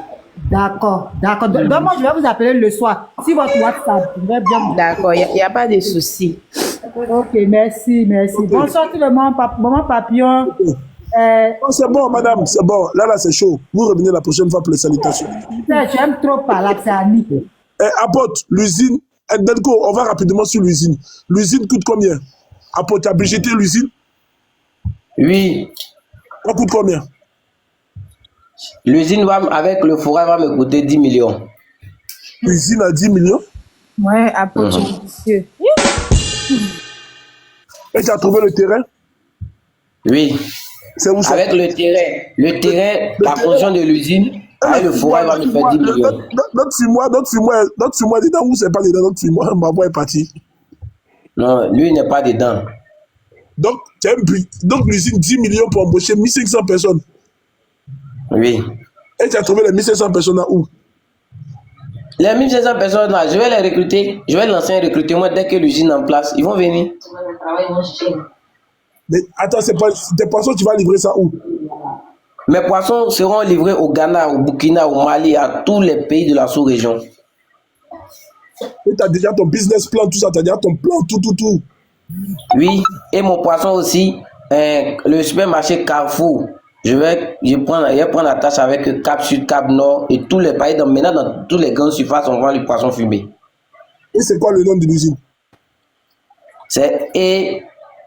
D'accord. Donc moi, je vais vous appeler le soir. Si votre WhatsApp va bien. D'accord, il n'y a pas de souci. Ok, merci. Bonsoir tout le monde, maman Papillon. Oh, c'est bon, madame, c'est bon. Là, c'est chaud. Vous revenez la prochaine fois pour les salutations. J'aime trop parler, c'est Annie. Apôtre, l'usine, on va rapidement sur l'usine. L'usine coûte combien? Apôtre, tu as budgété l'usine? Oui. Ça coûte combien? L'usine avec le fourrage va me coûter 10 millions. L'usine à 10 millions? Ouais, apôtre, monsieur. Et tu as trouvé le terrain? Oui. C'est où ça? Avec le terrain, la construction de l'usine, avec le fourrage va me faire 10 millions. Notre fumoir dedans ou c'est pas dedans? Notre fumoir, ma voix est partie. Non, lui n'est pas dedans. Donc l'usine 10 millions pour embaucher 1500 personnes. Oui. Et tu as trouvé les 1500 personnes à où? Les 1500 personnes là, je vais les recruter. Je vais lancer un recrutement dès que l'usine est en place. Ils vont venir. Mais attends, c'est pas tes poissons, tu vas livrer ça où? Mes poissons seront livrés au Ghana, au Burkina, au Mali, à tous les pays de la sous-région. Et tu as déjà ton business plan, tout ça, tu as déjà ton plan, tout. Oui, et mon poisson aussi, le supermarché Carrefour. Je vais prendre la tâche avec Cap Sud, Cap Nord et tous les pays. Maintenant, dans toutes les grandes surfaces, on vend le poisson fumé. Et c'est quoi le nom de l'usine? C'est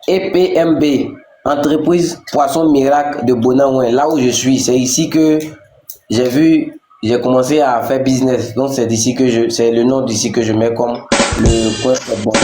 EPMB, Entreprise Poisson Miracle de Bonaouin. Là où je suis, c'est ici que j'ai commencé à faire business. Donc c'est le nom d'ici que je mets comme le coin de Bonaouin.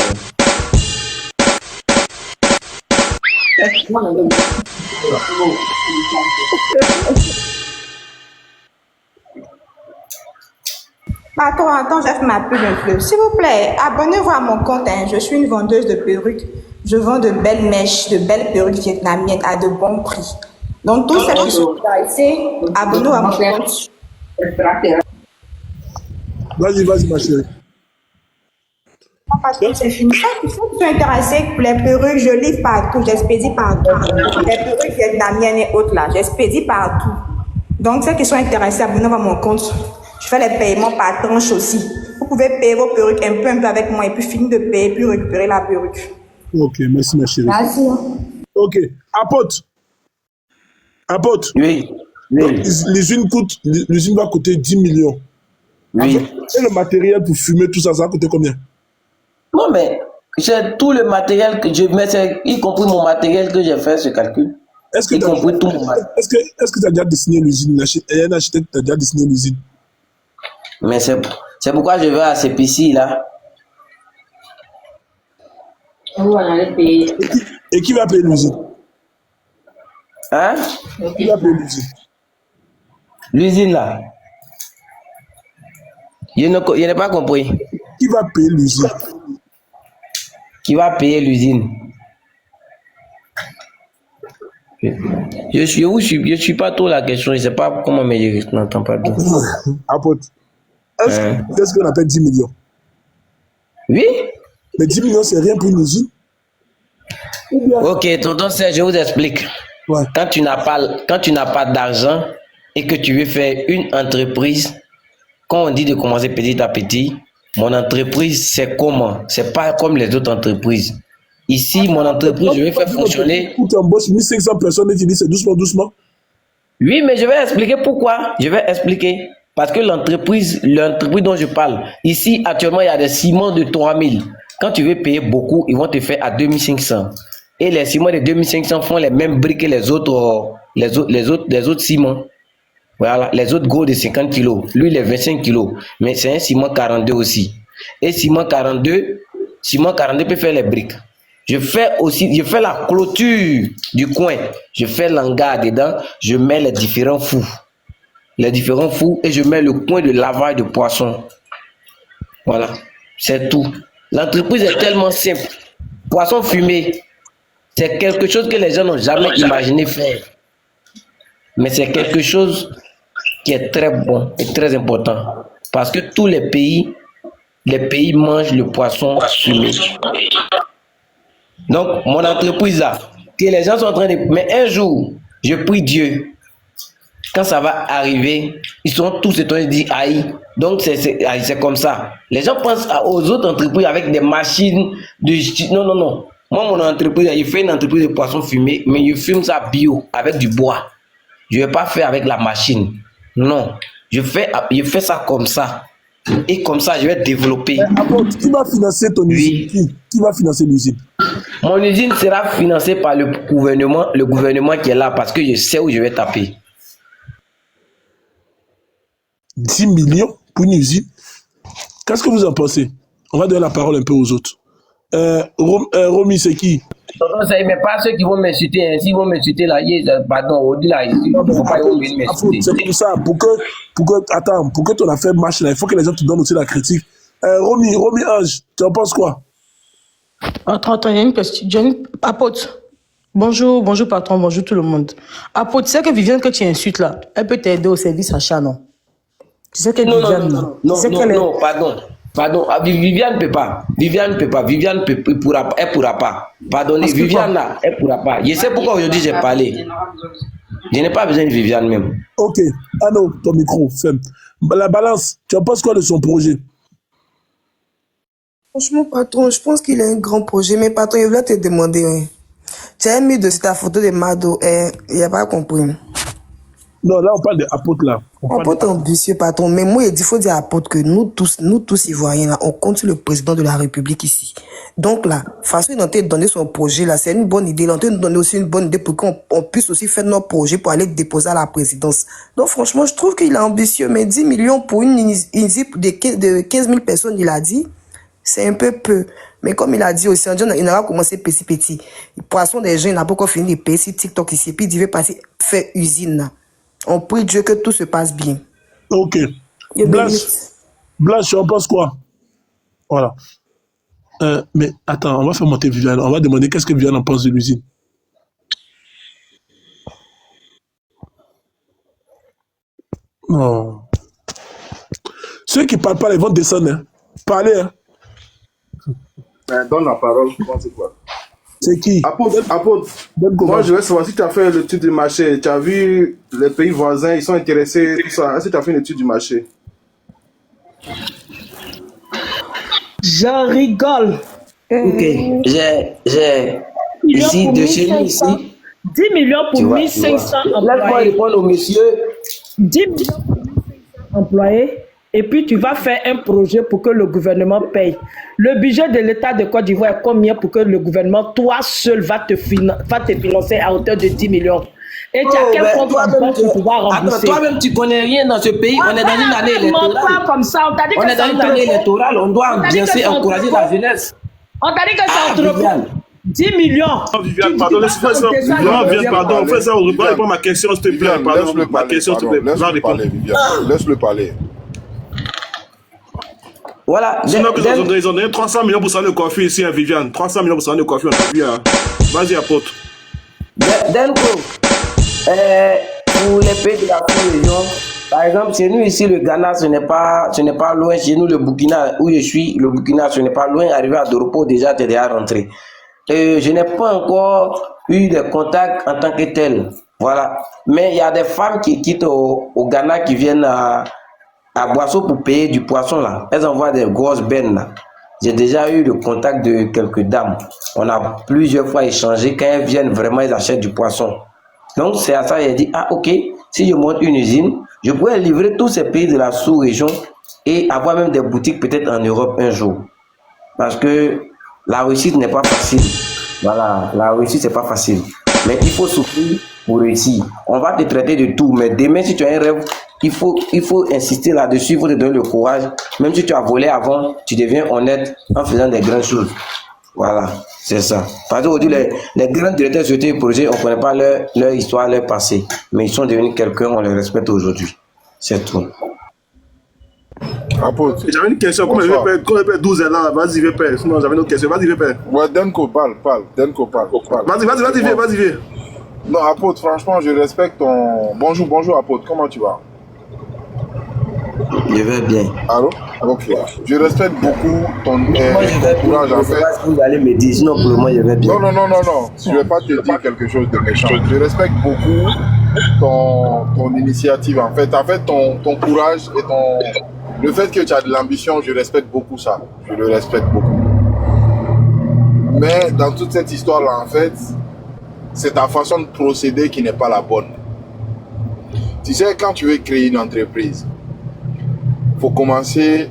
Attends, je vais m'appeler un peu. S'il vous plaît, abonnez-vous à mon compte. Je suis une vendeuse de perruques. Je vends de belles mèches, de belles perruques vietnamiennes à de bons prix. Donc, tous ceux qui sont intéressés, abonnez-vous à mon compte. Vas-y, ma chérie. Non, parce que c'est fini. Tous ceux qui sont intéressés pour les perruques, je livre partout, j'expédie partout. Les perruques vietnamiennes et autres là, j'expédie partout. Donc, ceux qui sont intéressés, abonnez-vous à mon compte. Je fais les paiements par tranche aussi. Vous pouvez payer vos perruques un peu avec moi et puis finir de payer, puis récupérer la perruque. Ok, merci ma chérie. Merci. Ok, Apote. Oui. L'usine va coûter 10 millions. Oui. Et le matériel pour fumer, tout ça, ça va coûter combien? Non, mais j'ai tout le matériel que je mets, y compris mon matériel que j'ai fait ce calcul. Est-ce que tu as déjà dessiné l'usine? Il y a un architecte qui a déjà dessiné l'usine. Mais c'est pourquoi je vais à CPC là. Et qui va payer l'usine? Hein? Qui va payer l'usine? L'usine là. Je n'ai pas compris. Qui va payer l'usine? Qui va payer l'usine? Je suis pas trop la question, je ne sais pas comment, mais je n'entends pas bien. Apote, qu'est-ce qu'on appelle 10 millions? Oui. Mais 10 millions, c'est rien pour une usine? Ok, tonton Serge, je vous explique. Ouais. Quand tu n'as pas d'argent et que tu veux faire une entreprise, quand on dit de commencer petit à petit, mon entreprise, c'est comment? C'est pas comme les autres entreprises. Ici, mon entreprise, je vais faire fonctionner. Tu embauches 1500 personnes et tu dis c'est doucement. Oui, mais je vais expliquer pourquoi. Je vais expliquer. Parce que l'entreprise dont je parle, ici, actuellement, il y a des ciments de 3000. Quand tu veux payer beaucoup, ils vont te faire à 2500. Et les ciments de 2500 font les mêmes briques que les autres ciments. Voilà, les autres gros de 50 kg. Lui, il est 25 kg. Mais c'est un ciment 42 aussi. Et ciment 42 peut faire les briques. Je fais la clôture du coin. Je fais l'hangar dedans. Je mets les différents fours. Et je mets le coin de lavage de poissons. Voilà, c'est tout. L'entreprise est tellement simple. Poisson fumé, c'est quelque chose que les gens n'ont jamais imaginé faire. Mais c'est quelque chose qui est très bon et très important. Parce que tous les pays mangent le poisson fumé. Donc, mon entreprise là, que les gens sont en train de... Mais un jour, je prie Dieu, quand ça va arriver, ils sont tous étonnés de dire aïe. Donc, c'est comme ça. Les gens pensent aux autres entreprises avec des machines de... Non. Moi, mon entreprise, je fais une entreprise de poisson fumé, mais je fume ça bio, avec du bois. Je ne vais pas faire avec la machine. Non. Je fais ça comme ça. Et comme ça, je vais développer. Qui va financer ton usine? Qui va financer l'usine? Mon usine sera financée par le gouvernement qui est là, parce que je sais où je vais taper. 10 millions pour une usine? Qu'est-ce que vous en pensez? On va donner la parole un peu aux autres. Romy, c'est qui? Mais pas ceux qui vont m'insulter. S'ils vont m'insulter là, pardon, on dit là, il ne faut pas m'insulter. C'est comme ça. Pour que ton affaire marche là, il faut que les gens te donnent aussi la critique. Romy Ange, tu en penses quoi? Attends, il y a une question. Apote. Bonjour patron, bonjour tout le monde. Apote, tu sais que Viviane que tu insultes là, elle peut t'aider au service achat, non? Tu sais que Viviane... Non, pardon. Viviane ne peut pas. Viviane elle pourra pas. Pardonnez, Viviane là, elle pourra pas. Je sais pourquoi aujourd'hui j'ai parlé. Je n'ai pas besoin de Viviane même. Ok. Ah non, ton micro, Femme. La balance, tu en penses quoi de son projet? Franchement, patron, je pense qu'il a un grand projet. Mais patron, je voulais te demander, hein. Tu as mis de ta photo de Mado, il n'a pas compris. Non, là, on parle de Apôtre, là. Apôtre ambitieux, patron. Mais moi, il faut dire à Apôtre que nous tous Ivoiriens, là, on compte sur le président de la République ici. Donc là, façon il a donné son projet, là, c'est une bonne idée. Il a donné aussi une bonne idée pour qu'on puisse aussi faire notre projet pour aller déposer à la présidence. Donc franchement, je trouve qu'il est ambitieux. Mais 10 millions pour une initiative de 15 000 personnes, il a dit, c'est un peu. Mais comme il a dit aussi, il n'a pas commencé petit. Poisson des gens, il n'a pas encore fini de payer sur TikTok ici. Puis il veut passer faire usine là. On prie Dieu que tout se passe bien. Ok. Blanche, on pense quoi? Voilà. Mais attends, on va faire monter Viviane. On va demander qu'est-ce que Viviane en pense de l'usine. Non. Ceux qui ne parlent pas, ils vont descendre. Hein. Parlez. Hein. Donne la parole, je pense quoi. C'est qui? Apôtre. Moi, je veux savoir si tu as fait l'étude du marché. Tu as vu les pays voisins, ils sont intéressés, tout ça. Est-ce que tu as fait une étude du marché? Je rigole. Ok. J'ai ici, de chez nous, ici. 10 millions pour 1500 employés. Laisse-moi répondre au monsieur. 10 millions pour 1500 employés. Et puis, tu vas faire un projet pour que le gouvernement paye. Le budget de l'État de Côte d'Ivoire est combien pour que le gouvernement, toi seul, va te financer à hauteur de 10 millions? Et tu as quel compte pour pouvoir rembourser? Toi-même, tu connais rien dans ce pays. On est dans une année électorale. Comme ça. On t'a dit on que est dans une année électorale. On doit bien sûr encourager la jeunesse. On t'a dit que c'est entre 10 millions. Viviane, pardon, laisse-moi ça. Pardon, fais ça. Réponds à ma question, s'il te plaît. Pardon, ma question, s'il te plaît. Laisse-le parler. Voilà. Sinon, ils ont donné 300 millions pour ça de coiffure ici, hein, Viviane. 300 millions pour ça de coiffure, on a vu. Hein. Vas-y, Apôtre. Denko, pour les pays de la sous-région, par exemple, chez nous ici, le Ghana, ce n'est pas loin. Chez nous, le Burkina, où je suis, le Burkina, ce n'est pas loin. Arrivé à Doropo, déjà, tu es déjà rentré. Je n'ai pas encore eu de contact en tant que tel. Voilà. Mais il y a des femmes qui quittent au Ghana, qui viennent à Boisseau pour payer du poisson là. Elles envoient des grosses bennes là. J'ai déjà eu le contact de quelques dames. On a plusieurs fois échangé. Quand elles viennent vraiment, elles achètent du poisson. Donc c'est à ça que j'ai dit, ah ok, si je monte une usine, je pourrais livrer tous ces pays de la sous-région et avoir même des boutiques peut-être en Europe un jour. Parce que la réussite n'est pas facile. Voilà, la réussite c'est pas facile. Mais il faut souffrir pour réussir. On va te traiter de tout, mais demain si tu as un rêve, il faut insister là-dessus, il faut te donner le courage. Même si tu as volé avant, tu deviens honnête en faisant des grandes choses. Voilà, c'est ça. Parce qu'aujourd'hui, les grands directeurs de ce projet, on ne connaît pas leur histoire, leur passé. Mais ils sont devenus quelqu'un, on les respecte aujourd'hui. C'est tout. J'avais une question. Comment je vais faire 12 ans là? Vas-y, viens faire. Sinon, j'avais une autre question. Vas-y, viens faire. Ouais, Denko, parle. Denko, parle. Vas-y, viens. Non, Apôtre, franchement, je respecte ton... Bonjour, Apôtre. Comment tu vas? Je vais bien. Allô? Ok. Je respecte beaucoup ton courage, en fait. Je sais pas ce que vous allez me dire, sinon pour le moment, je vais bien. Non. Je ne vais pas te dire quelque chose de méchant. Je respecte beaucoup ton initiative, en fait. En fait, ton courage et le fait que tu as de l'ambition, je respecte beaucoup ça. Je le respecte beaucoup. Mais dans toute cette histoire-là, en fait, c'est ta façon de procéder qui n'est pas la bonne. Tu sais, quand tu veux créer une entreprise, faut commencer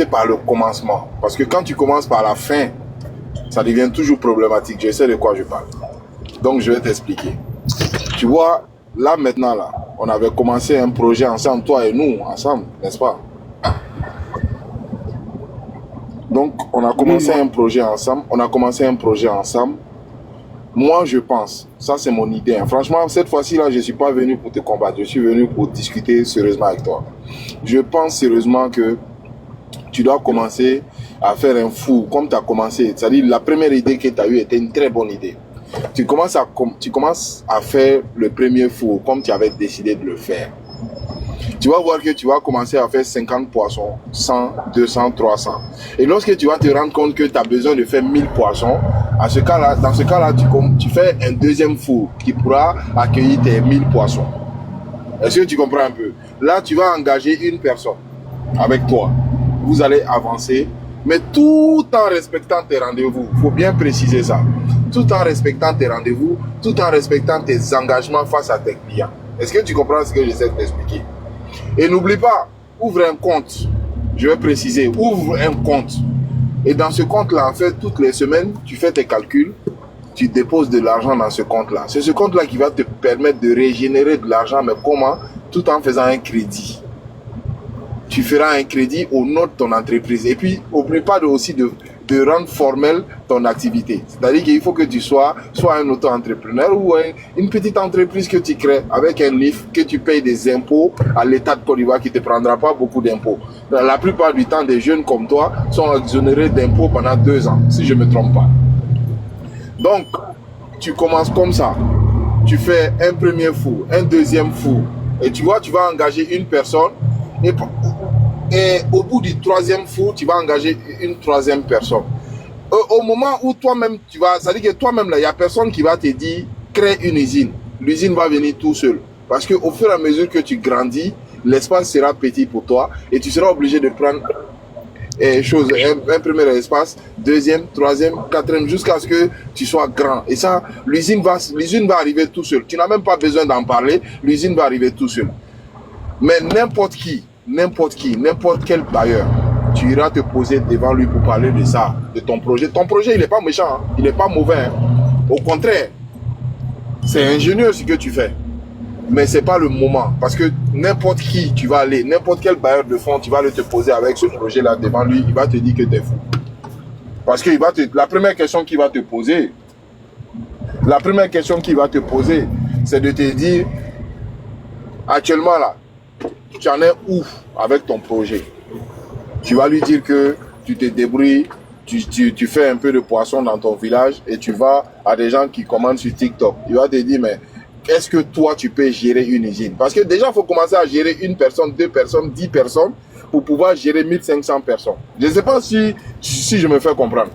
par le commencement. Parce que quand tu commences par la fin, ça devient toujours problématique. Je sais de quoi je parle. Donc, je vais t'expliquer. Tu vois, là, maintenant, là, on avait commencé un projet ensemble, toi et nous, ensemble, n'est-ce pas? Donc, on a commencé un projet ensemble. Moi, je pense, ça c'est mon idée. Hein. Franchement, cette fois-ci, là, je ne suis pas venu pour te combattre. Je suis venu pour discuter sérieusement avec toi. Je pense sérieusement que tu dois commencer à faire un four comme tu as commencé. C'est-à-dire, la première idée que tu as eue était une très bonne idée. Tu commences à faire le premier four comme tu avais décidé de le faire. Tu vas voir que tu vas commencer à faire 50 poissons, 100, 200, 300. Et lorsque tu vas te rendre compte que tu as besoin de faire 1000 poissons, Dans ce cas-là, tu fais un deuxième four qui pourra accueillir tes 1000 poissons. Est-ce que tu comprends un peu? Là, tu vas engager une personne avec toi. Vous allez avancer, mais tout en respectant tes rendez-vous. Il faut bien préciser ça. Tout en respectant tes rendez-vous, tout en respectant tes engagements face à tes clients. Est-ce que tu comprends ce que j'essaie de t'expliquer? Et n'oublie pas, ouvre un compte. Je vais préciser, ouvre un compte. Et dans ce compte-là, en fait, toutes les semaines, tu fais tes calculs, tu déposes de l'argent dans ce compte-là. C'est ce compte-là qui va te permettre de régénérer de l'argent, mais comment? Tout en faisant un crédit. Tu feras un crédit au nom de ton entreprise. Et puis, n'oublie pas aussi de rendre formel ton activité. C'est-à-dire qu'il faut que tu sois soit un auto-entrepreneur ou une petite entreprise que tu crées avec un livre que tu payes des impôts à l'État de Côte d'Ivoire qui ne te prendra pas beaucoup d'impôts. La plupart du temps, des jeunes comme toi sont exonérés d'impôts pendant 2 ans, si je ne me trompe pas. Donc, tu commences comme ça. Tu fais un premier four, un deuxième four. Et tu vois, tu vas engager une personne. Et au bout du 3e four, tu vas engager une 3e personne. Au moment où toi-même, c'est-à-dire que toi-même, il n'y a personne qui va te dire, crée une usine. L'usine va venir tout seul. Parce qu'au fur et à mesure que tu grandis, l'espace sera petit pour toi et tu seras obligé de prendre un premier espace, 2e, 3e, 4e, jusqu'à ce que tu sois grand. Et ça, l'usine va arriver tout seul. Tu n'as même pas besoin d'en parler, l'usine va arriver tout seul. Mais n'importe quel bailleur, tu iras te poser devant lui pour parler de ça, de ton projet. Ton projet, il n'est pas méchant, hein? Il n'est pas mauvais. Hein? Au contraire, c'est ingénieux ce que tu fais. Mais ce n'est pas le moment. Parce que n'importe qui tu vas aller, n'importe quel bailleur de fonds, tu vas le te poser avec ce projet-là devant lui, il va te dire que tu es fou. Parce que la première question qu'il va te poser, c'est de te dire, actuellement là, tu en es où avec ton projet? Tu vas lui dire que tu te débrouilles, tu fais un peu de poisson dans ton village et tu vas à des gens qui commandent sur TikTok. Il va te dire, mais est-ce que toi, tu peux gérer une usine? Parce que déjà, il faut commencer à gérer 1 personne, 2 personnes, 10 personnes pour pouvoir gérer 1500 personnes. Je ne sais pas si je me fais comprendre.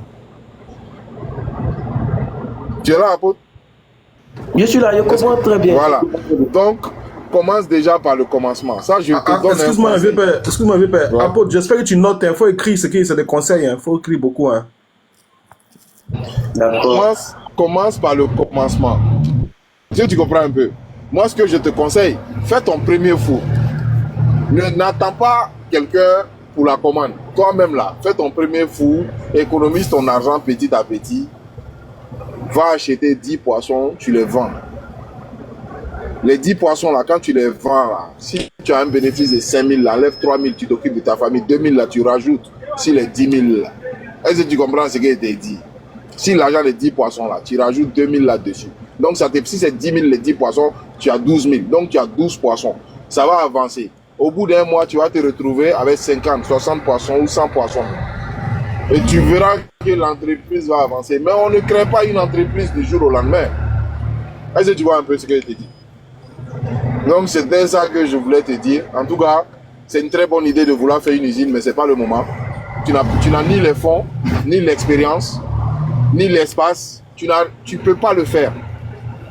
Tu es là, Apôtre? Je suis là, je comprends très bien. Voilà. Donc, commence déjà par le commencement. Ça, je te donne excuse-moi, vieux père. Ouais. Apôtre, j'espère que tu notes. Il faut écrire c'est des conseils. Il faut écrire beaucoup. Hein. D'accord. Commence par le commencement. Si tu comprends un peu. Moi, ce que je te conseille, fais ton premier four. N'attends pas quelqu'un pour la commande. Toi-même là, fais ton premier four, économise ton argent petit à petit. Va acheter 10 poissons, tu les vends. Les 10 poissons là, quand tu les vends là, si tu as un bénéfice de 5 000 là, enlève 3 000, tu t'occupes de ta famille, 2 000 là, tu rajoutes sur les 10 000 là. Est-ce que tu comprends ce qui a été dit? Si l'argent des 10 poissons là, tu rajoutes 2 000 là-dessus. Donc si c'est 10 000 les 10 poissons, tu as 12 000. Donc tu as 12 poissons. Ça va avancer. Au bout d'1 mois, tu vas te retrouver avec 50, 60 poissons ou 100 poissons. Et tu verras que l'entreprise va avancer. Mais on ne crée pas une entreprise du jour au lendemain. Est-ce que tu vois un peu ce que je t'ai dit? Donc c'était ça que je voulais te dire. En tout cas, c'est une très bonne idée de vouloir faire une usine, mais ce n'est pas le moment. Tu n'as ni les fonds, ni l'expérience, ni l'espace. Tu ne peux pas le faire.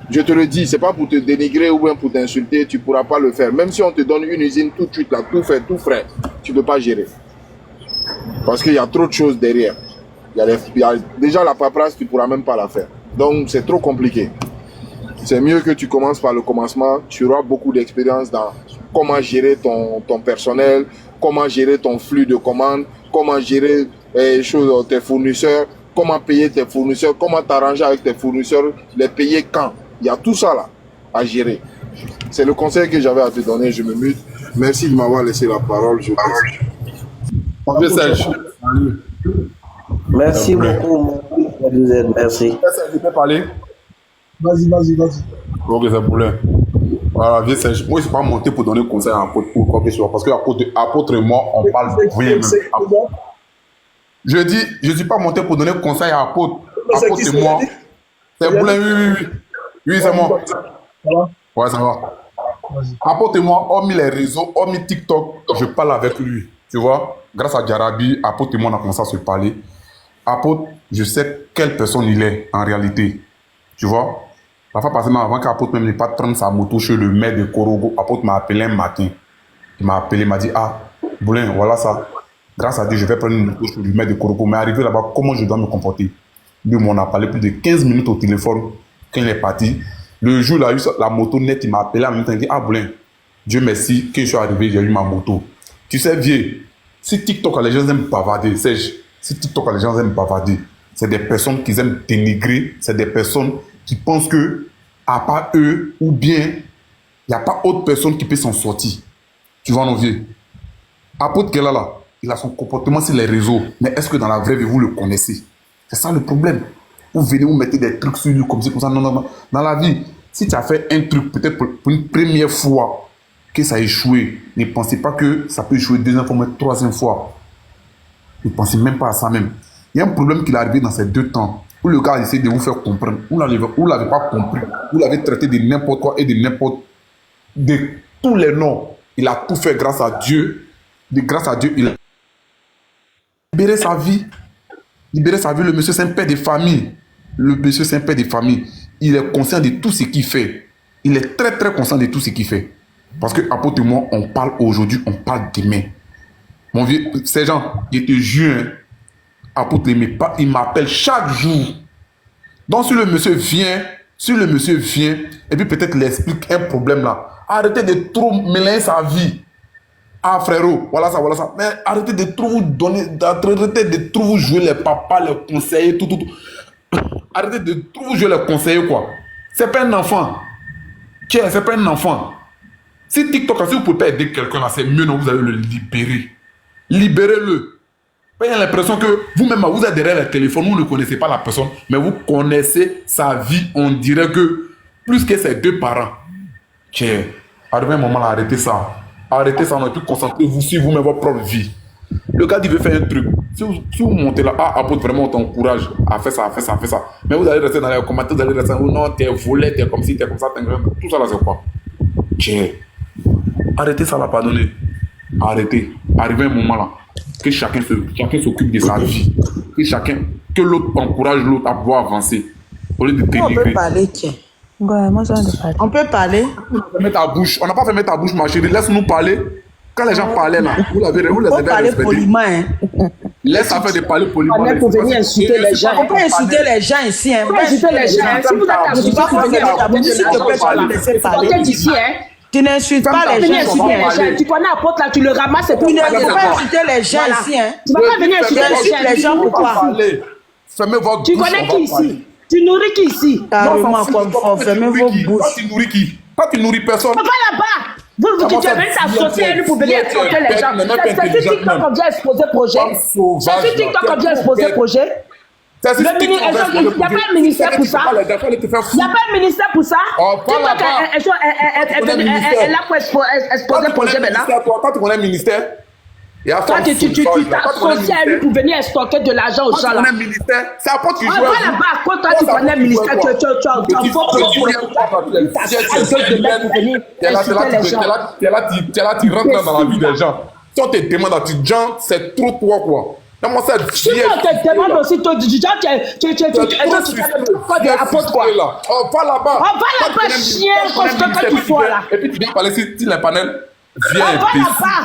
Je te le dis, ce n'est pas pour te dénigrer ou bien pour t'insulter, tu ne pourras pas le faire. Même si on te donne une usine tout de suite, là, tout fait, tout frais, tu ne peux pas gérer. Parce qu'il y a trop de choses derrière. Déjà la paperasse, tu ne pourras même pas la faire. Donc c'est trop compliqué. C'est mieux que tu commences par le commencement. Tu auras beaucoup d'expérience dans comment gérer ton personnel, comment gérer ton flux de commandes, comment gérer tes fournisseurs, comment payer tes fournisseurs, comment t'arranger avec tes fournisseurs, les payer quand. Il y a tout ça là à gérer. C'est le conseil que j'avais à te donner. Je me mute. Merci de m'avoir laissé la parole. Je Merci beaucoup. Merci. Je peux parler? Vas-y. Ok, c'est pour l'air. Voilà, vieux Serge. Moi, je ne suis pas monté pour donner conseil à Apôtre pour quoi que ce soit. Parce que Apôtre et moi, on parle rien. Je dis, je ne suis pas monté pour donner conseil à Apôtre. Apôtre et moi. C'est Boulin, oui. Oui, c'est moi. Ça va? Ouais, ça va. Apôtre et moi, hormis les réseaux, hormis TikTok, je parle avec lui. Tu vois? Grâce à Jarabi, Apôtre et moi, on a commencé à se parler. Apôtre, je sais quelle personne il est en réalité. Tu vois? La fois passée, avant qu'Apôtre même n'ait pas prendre sa moto chez le maire de Korogo, Apôtre m'a appelé un matin. Il m'a appelé, il m'a dit, ah, Boulin, voilà ça. Grâce à Dieu, je vais prendre une moto chez le maire de Korogo. Mais arrivé là-bas, comment je dois me comporter? Lui, on a parlé plus de 15 minutes au téléphone quand il est parti. Le jour où il a eu la moto nette, il m'a appelé en même temps. Il dit, ah, Boulin, Dieu merci, quand je suis arrivé, j'ai eu ma moto. Tu sais, vieux, si TikTok, les gens aiment bavarder, si TikTok, les gens aiment bavarder, c'est des personnes qui aiment dénigrer, c'est des personnes qui pensent que, à part eux, ou bien, il n'y a pas autre personne qui peut s'en sortir. Tu vois, non, vieux? Apôtre qu'elle a là, il a son comportement sur les réseaux, mais est-ce que dans la vraie vie, vous le connaissez? C'est ça le problème. Vous venez, vous mettez des trucs sur lui comme ça, comme ça. Non, non, non. Dans la vie, si tu as fait un truc, peut-être pour une première fois, que ça a échoué, ne pensez pas que ça peut échouer deuxième fois, mais troisième fois. Ne pensez même pas à ça même. Il y a un problème qui est arrivé dans ces 2 temps, où le gars essaie de vous faire comprendre, vous ne l'avez pas compris, vous l'avez traité de n'importe quoi et de tous les noms. Il a tout fait grâce à Dieu. Grâce à Dieu, il a libéré sa vie. Libérer sa vie, le monsieur c'est un père de famille. Le monsieur c'est un père de famille. Il est conscient de tout ce qu'il fait. Il est très très conscient de tout ce qu'il fait. Parce que apôtre et moi, on parle aujourd'hui, on parle demain. Mon vieux, ces gens, il te jure, hein, apôtre, il m'appelle chaque jour. Donc si le monsieur vient, et puis peut-être il explique un problème là, arrêtez de trop mélanger sa vie. Ah frérot, voilà ça. Mais arrêtez de trop vous donner, arrêtez de trop vous jouer les papas, les conseillers, tout. Arrêtez de trop vous jouer les conseillers, quoi. C'est pas un enfant. Tiens, c'est pas un enfant. Si TikTok, si vous pouvez pas aider quelqu'un là, c'est mieux, non, vous allez le libérer. Libérez-le. Il y a l'impression que vous-même, vous êtes derrière le téléphone, vous ne connaissez pas la personne, mais vous connaissez sa vie. On dirait que plus que ses 2 parents. Tiens, arrivé un moment là, arrêtez ça. Arrêtez ça, on ne peut plus concentrer-vous sur vous-même votre propre vie. Le gars, il veut faire un truc. Si vous montez là, apôtre, vraiment, on t'encourage à faire ça. Mais vous allez rester dans les commentaires, vous allez rester, oh non, t'es volé, t'es comme ci, t'es comme ça, tout ça là, c'est quoi? Tiens, arrêtez ça là, pardonnez. Arrêtez. Arrivé un moment là, que chacun s'occupe de sa vie. Que l'autre encourage l'autre à pouvoir avancer. Au lieu de dénigrer. On peut parler, tiens. Ouais, moi, on peut parler. On n'a pas fait mettre ta bouche, ma chérie. Laisse-nous parler. Quand les gens parlaient là, vous les avez parler poliment, hein. Laisse ça faire de parler poliment. On est pour venir insulter les gens. On peut insulter les gens ici, hein. On peut insulter les gens. Si vous êtes abusé, tu n'insultes pas les gens. Tu connais Apôtre là, tu le ramasses et puis tu ne peux pas insulter les gens ici, hein. Tu ne vas pas venir insulter les gens. Pourquoi? Tu connais qui ici? Tu nourris qui ici? Carrément, fermez vos bouches. Tu nourris qui? Toi, tu nourris personne. On va là-bas. Vous tu es venu t'associer pour venir exploiter les gens. C'est sur TikTok qu'on vient exposer projet. C'est sur TikTok qu'on vient exposer projet. Il n'y a pas un ministère pour ça. Il n'y a pas un ministère pour ça. TikTok est là pour exposer projet maintenant. Toi, tu connais un ministère? Toi, tu t'associes à lui pour venir stocker de l'argent aux gens. Tu connais un ministère? C'est à quoi tu joues? Va là-bas. Quand toi, tu connais un ministère, tu as faux pour venir insulter les gens. Tu es là, tu rentres dans la vie des gens. Si on te demande à tu gens, c'est trop toi, quoi. Comment ça, si on te demande aussi, toi, tu es apôtre, quoi. On va là-bas. On va là-bas, chien, quand tu sois là. Et puis tu viens parler sur les panels. Viens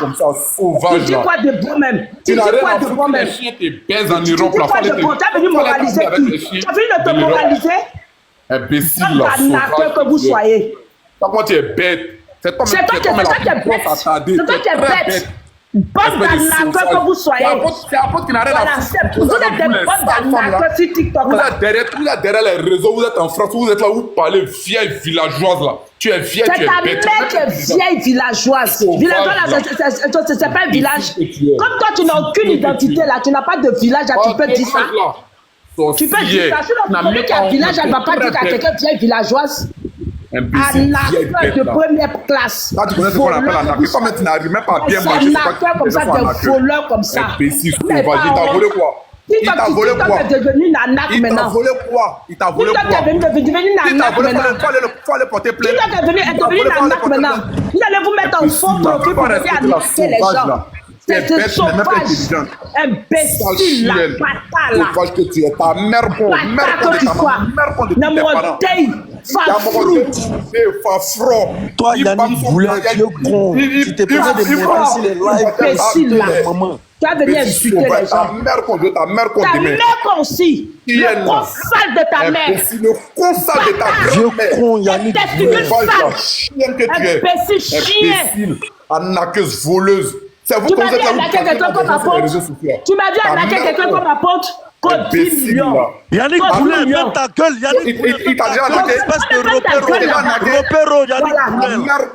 comme ça, sauvage. Tu dis quoi de bon même? Tu dis quoi de bon même? Tu dis quoi de bon? Tu as venu moraliser qui? Tu as venu de te moraliser? Imbécile, là, sauvage. Que vous soyez. Comment tu es bête? C'est toi qui es bête. C'est toi qui es bête. Bonne d'arnaqueur que vous soyez. C'est Apôtre qui n'a rien à foutre. Vous êtes des bonnes d'arnaqueurs sur TikTok. Vous êtes derrière les réseaux, vous êtes en France, vous êtes là, vous parlez vieille villageoise là. Tu es vieille, tu es bête. C'est ta mère qui est vieille villageoise. Villageoise, c'est pas un village. Comme toi, tu n'as aucune identité là, tu n'as pas de village, tu peux dire ça. Tu peux dire ça. Sinon, celui qui a un village, elle ne va pas dire qu'à quelqu'un vieille villageoise. Arnaqueur de première classe. Là, tu connais ce qu'on appelle arnaqueur. Toi, tu n'arrives même pas à bien manger. Arnaqueur comme ça, des voleurs comme ça. Imbécile, sauvage. Il t'a volé quoi? Il t'a volé quoi? Tu es devenu une arnaque maintenant. Il t'a volé quoi? Il t'a volé quoi? Tu es devenu une arnaque maintenant. Faut aller porter plainte. Tu es devenu une arnaque maintenant. Vous allez vous mettre en faux profil pour venir arnaquer les gens. C'est sauvage. Imbécile, la pata là. Sauvage que tu es. Ta mère con. Mère con de ta maman. Mère con de tes parents. Fafro. Toi, Yannick Boulin, tu es con. Tu t'es posé des mots ici, les lives. Imbécile là. Tu as venu insulter les gens. Ta mère con de ta mère con. Ta mère con aussi. Le con sale de ta mère. Le con sale de ta grand-mère. Vieux con, Yannick Boulin. Chien que tu es. Imbécile, chien. Arnaqueuse, voleuse. C'est vous Tu m'as dit arnaquer quelqu'un comme apôtre. Tu m'as dit arnaquer quelqu'un comme apôtre. Code 10 millions. Yannick Boulin, ferme ta gueule. Yannick Boulin, il t'a déjà arnaqué. Espèce de repéro, Yannick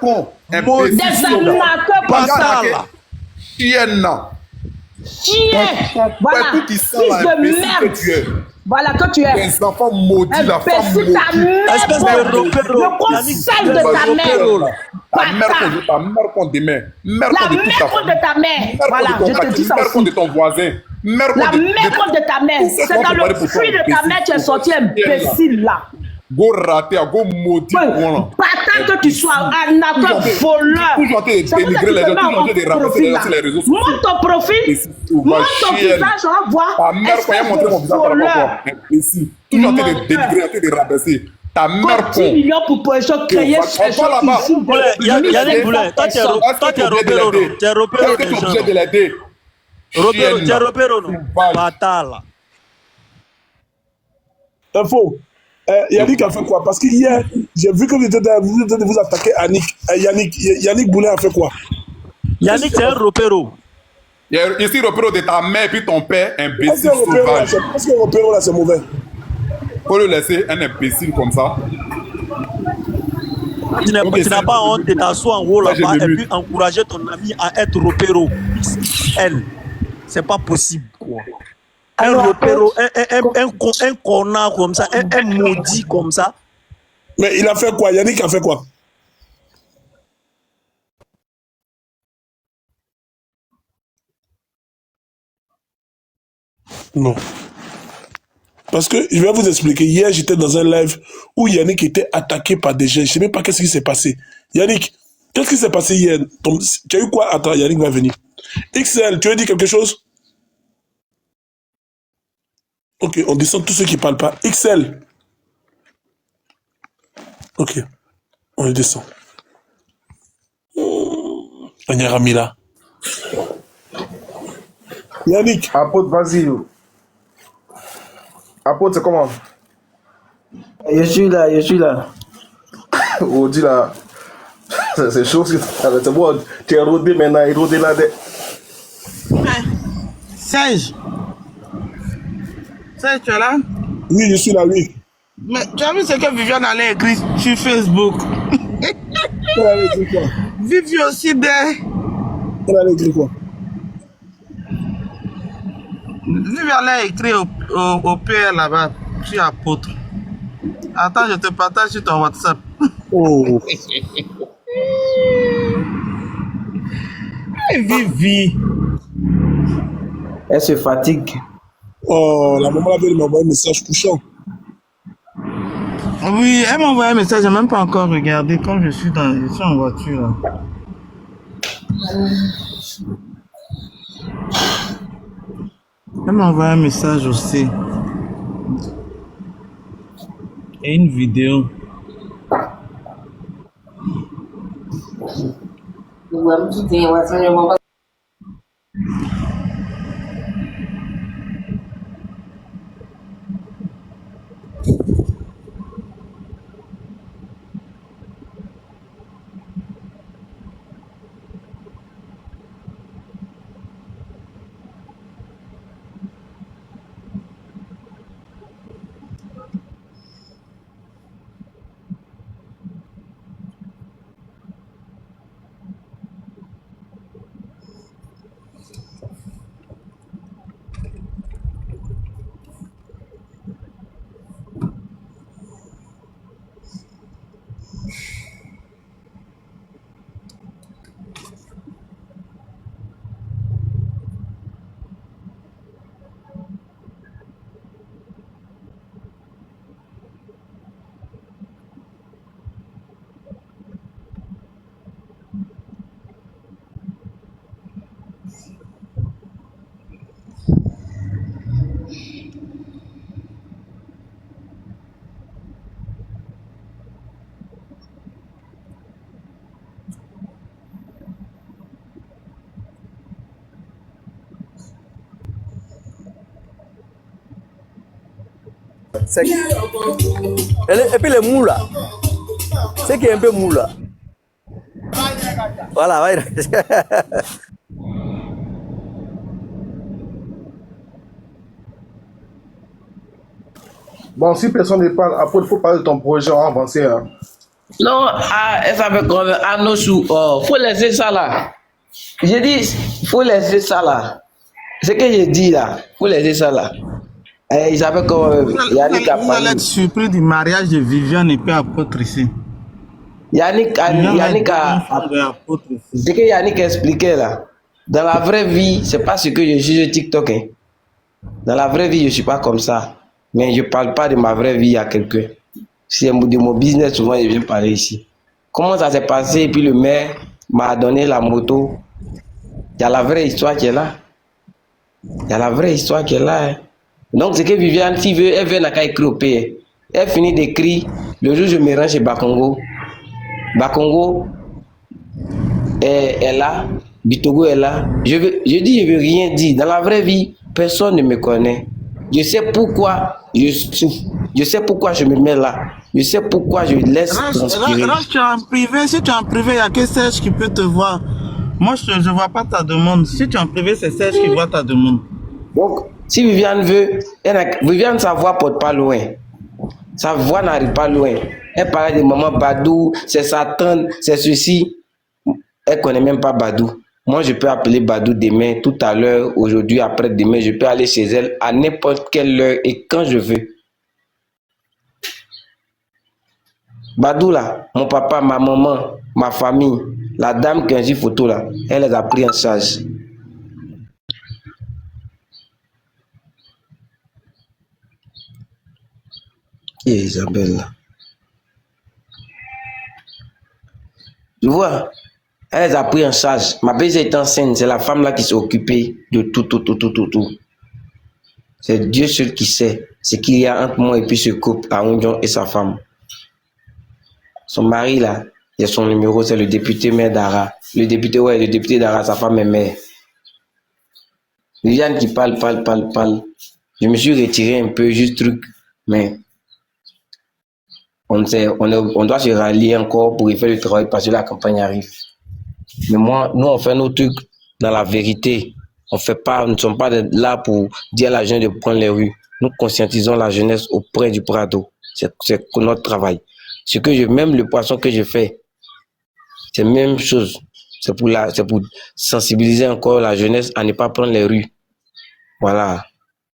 Boulin. Des arnaqueurs pas ça là. Chienne. Chien. Voilà. Fils de merde. Voilà, que tu es. Les enfants maudits, la femme maudite. Espèce de repéro. Le conseil de ta mère. Ta mère contre des mères. La mère contre de ta mère. Voilà, je te dis ça mère aussi. contre de ton voisin. La mère contre de ta mère. C'est dans le fruit de ta mère que tu es sorti imbécile là. Go raté, go maudit. Pas tant que tu sois un acteur voleur. Toujours en train de dénigrer les gens, toujours en train de ramasser sur les réseaux sociaux. Montre ton profil. Montre ton visage, on va voir. Ta mère, quand elle montre mon visage, on va voir. Ici. Toujours en train de dénigrer, en train de rabaisser. Ta mère, 10 millions pour poser créer ce Yannick Boulin, toi tu es repéro. Tu es repéro des gens. Tu es obligé de l'aider. Tu es repéro, non? Bâtard là. Info. Yannick a fait quoi? Parce que hier, j'ai vu que vous étiez de vous attaquer Yannick Boulin a fait quoi? Yannick, c'est un repéro. Ici, repéro de ta mère puis ton père, imbécile sauvage. Est-ce que repéro là, c'est mauvais? Faut le laisser un imbécile comme ça. Tu n'as pas honte de t'asseoir en haut là-bas et puis encourager ton ami à être repéro. Elle, c'est pas possible quoi. Un repéro, un connard comme ça, un maudit comme ça. Mais il a fait quoi? Yannick a fait quoi? Non. Parce que je vais vous expliquer. Hier, j'étais dans un live où Yannick était attaqué par des gens. Je ne sais même pas qu'est-ce qui s'est passé. Yannick, qu'est-ce qui s'est passé hier? Tu as eu quoi? Attends, Yannick va venir. XL, tu veux dire quelque chose? Ok, on descend tous ceux qui ne parlent pas. XL. Ok, on le descend. Ramila. Yannick. Apôtre, vas-y. Apôtre, c'est comment? Je suis là. On dit là, c'est chaud, c'est bon, tu es rodé maintenant, il est rodé là. Serge, tu es là? Oui, je suis là, oui. Mais tu as vu ce que Viviane allait écrire sur Facebook? Elle allait écrire quoi? Vivi aussi des... Elle allait écrire quoi? Viviane allait écrire au PR là-bas, sur Apôtre. Attends, je te partage sur ton WhatsApp. Oh. Vivi. Elle se fatigue. Oh, la maman avait m'envoyer un message couchant. Oui, elle m'a envoyé un message, je n'ai même pas encore regardé quand je suis en voiture. Là. Elle m'a envoyé un message aussi. Et une vidéo. sec. Et puis les mous là. C'est qui est un peu mou là. Voilà, ouais. Bon, si personne ne parle, après il faut parler de ton projet, on va avancer. Hein. Non, elle s'appelle comme Anosou. Oh, faut laisser ça là. J'ai dit, faut laisser ça là. Ce que j'ai dit là, faut laisser ça là. Il s'appelle comme Yannick a Vous allez être surpris du mariage de Viviane et puis Apôtre ici. Yannick a. Ce que Yannick expliquait là. Dans la vraie vie, c'est pas ce que je suis sur TikTok. Hein. Dans la vraie vie, je suis pas comme ça. Mais je parle pas de ma vraie vie à quelqu'un. C'est de mon business, souvent je viens parler ici. Comment ça s'est passé? Et puis le maire m'a donné la moto. Il y a la vraie histoire qui est là. Il y a la vraie histoire qui est là. Hein. Donc, c'est que Viviane, si veut, elle vient à écrire au pays. Elle finit d'écrire. Le jour où je me rends chez Bakongo, Bakongo est là. Bitogo est là. Je veux rien dire. Dans la vraie vie, personne ne me connaît. Je sais pourquoi je souffre. Je sais pourquoi je me mets là. Je sais pourquoi je laisse transpirer. Reste, tu es en privé. Si tu es en privé, il n'y a que Serge qui peut te voir. Moi, je ne vois pas ta demande. Si tu es en privé, c'est Serge qui voit ta demande. Donc, si Viviane veut, Viviane, sa voix ne porte pas loin. Sa voix n'arrive pas loin. Elle parle de maman Badou, c'est Satan, c'est ceci. Elle ne connaît même pas Badou. Moi, je peux appeler Badou demain, tout à l'heure, aujourd'hui, après-demain. Je peux aller chez elle à n'importe quelle heure et quand je veux. Badou là, mon papa, ma maman, ma famille, la dame qui a une photo là, elle les a pris en charge. Et Isabelle là. Tu vois, elle les a pris en charge. Ma belle est enceinte, c'est la femme là qui s'est occupée de tout. C'est Dieu seul qui sait ce qu'il y a entre moi et puis ce couple, Aoundion et sa femme. Son mari là, il y a son numéro, c'est le député maire d'Ara. Le député d'Ara, sa femme est mère. Viviane qui parle. Je me suis retiré un peu, juste truc, mais on doit se rallier encore pour y faire le travail parce que la campagne arrive. Mais nous on fait nos trucs dans la vérité. Nous ne sommes pas là pour dire à la jeunesse de prendre les rues. Nous conscientisons la jeunesse auprès du Prado. C'est notre travail. Même le poisson que je fais, c'est la même chose. C'est pour sensibiliser encore la jeunesse à ne pas prendre les rues. Voilà.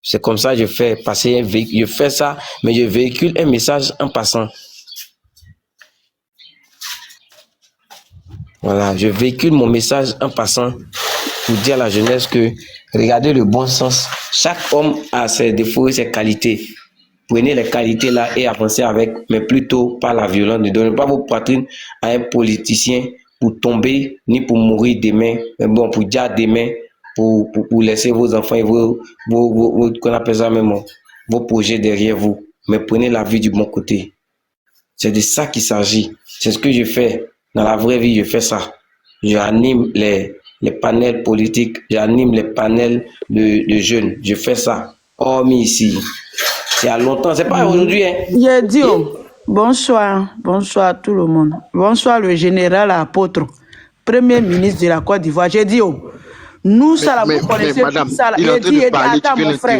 C'est comme ça que je fais passer un véhicule. Je fais ça, mais je véhicule un message en passant. Voilà, je véhicule mon message en passant pour dire à la jeunesse que regardez le bon sens. Chaque homme a ses défauts et ses qualités. Prenez les qualités là et avancez avec, mais plutôt par la violence. Ne donnez pas vos poitrines à un politicien pour tomber, ni pour mourir demain, mais bon, pour dire demain, pour laisser vos enfants et qu'on appelle ça même, vos projets derrière vous. Mais prenez la vie du bon côté. C'est de ça qu'il s'agit. C'est ce que je fais. Dans la vraie vie, je fais ça. J'anime les panels politiques, j'anime les panels de jeunes. Je fais ça. Hormis ici. C'est à longtemps, c'est pas aujourd'hui. Hein. J'ai dit, bonsoir à tout le monde. Bonsoir le général apôtre, premier ministre de la Côte d'Ivoire. J'ai dit, nous, ça, vous connaissez tout ça. J'ai dit, attends mon frère,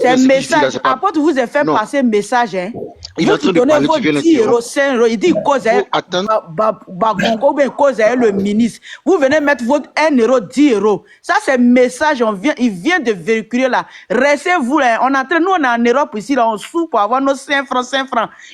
c'est un message. Apôtre vous a fait passer un message. Hein. Vous donnez vos 10 euros, 5 euros. Il dit, cause le ministre. Vous venez mettre votre 1 euro, 10 euros. Ça, c'est un message, il vient de véhiculer là. Restez-vous là. Nous, on est en Europe ici, là, on souffre pour avoir nos 5 francs.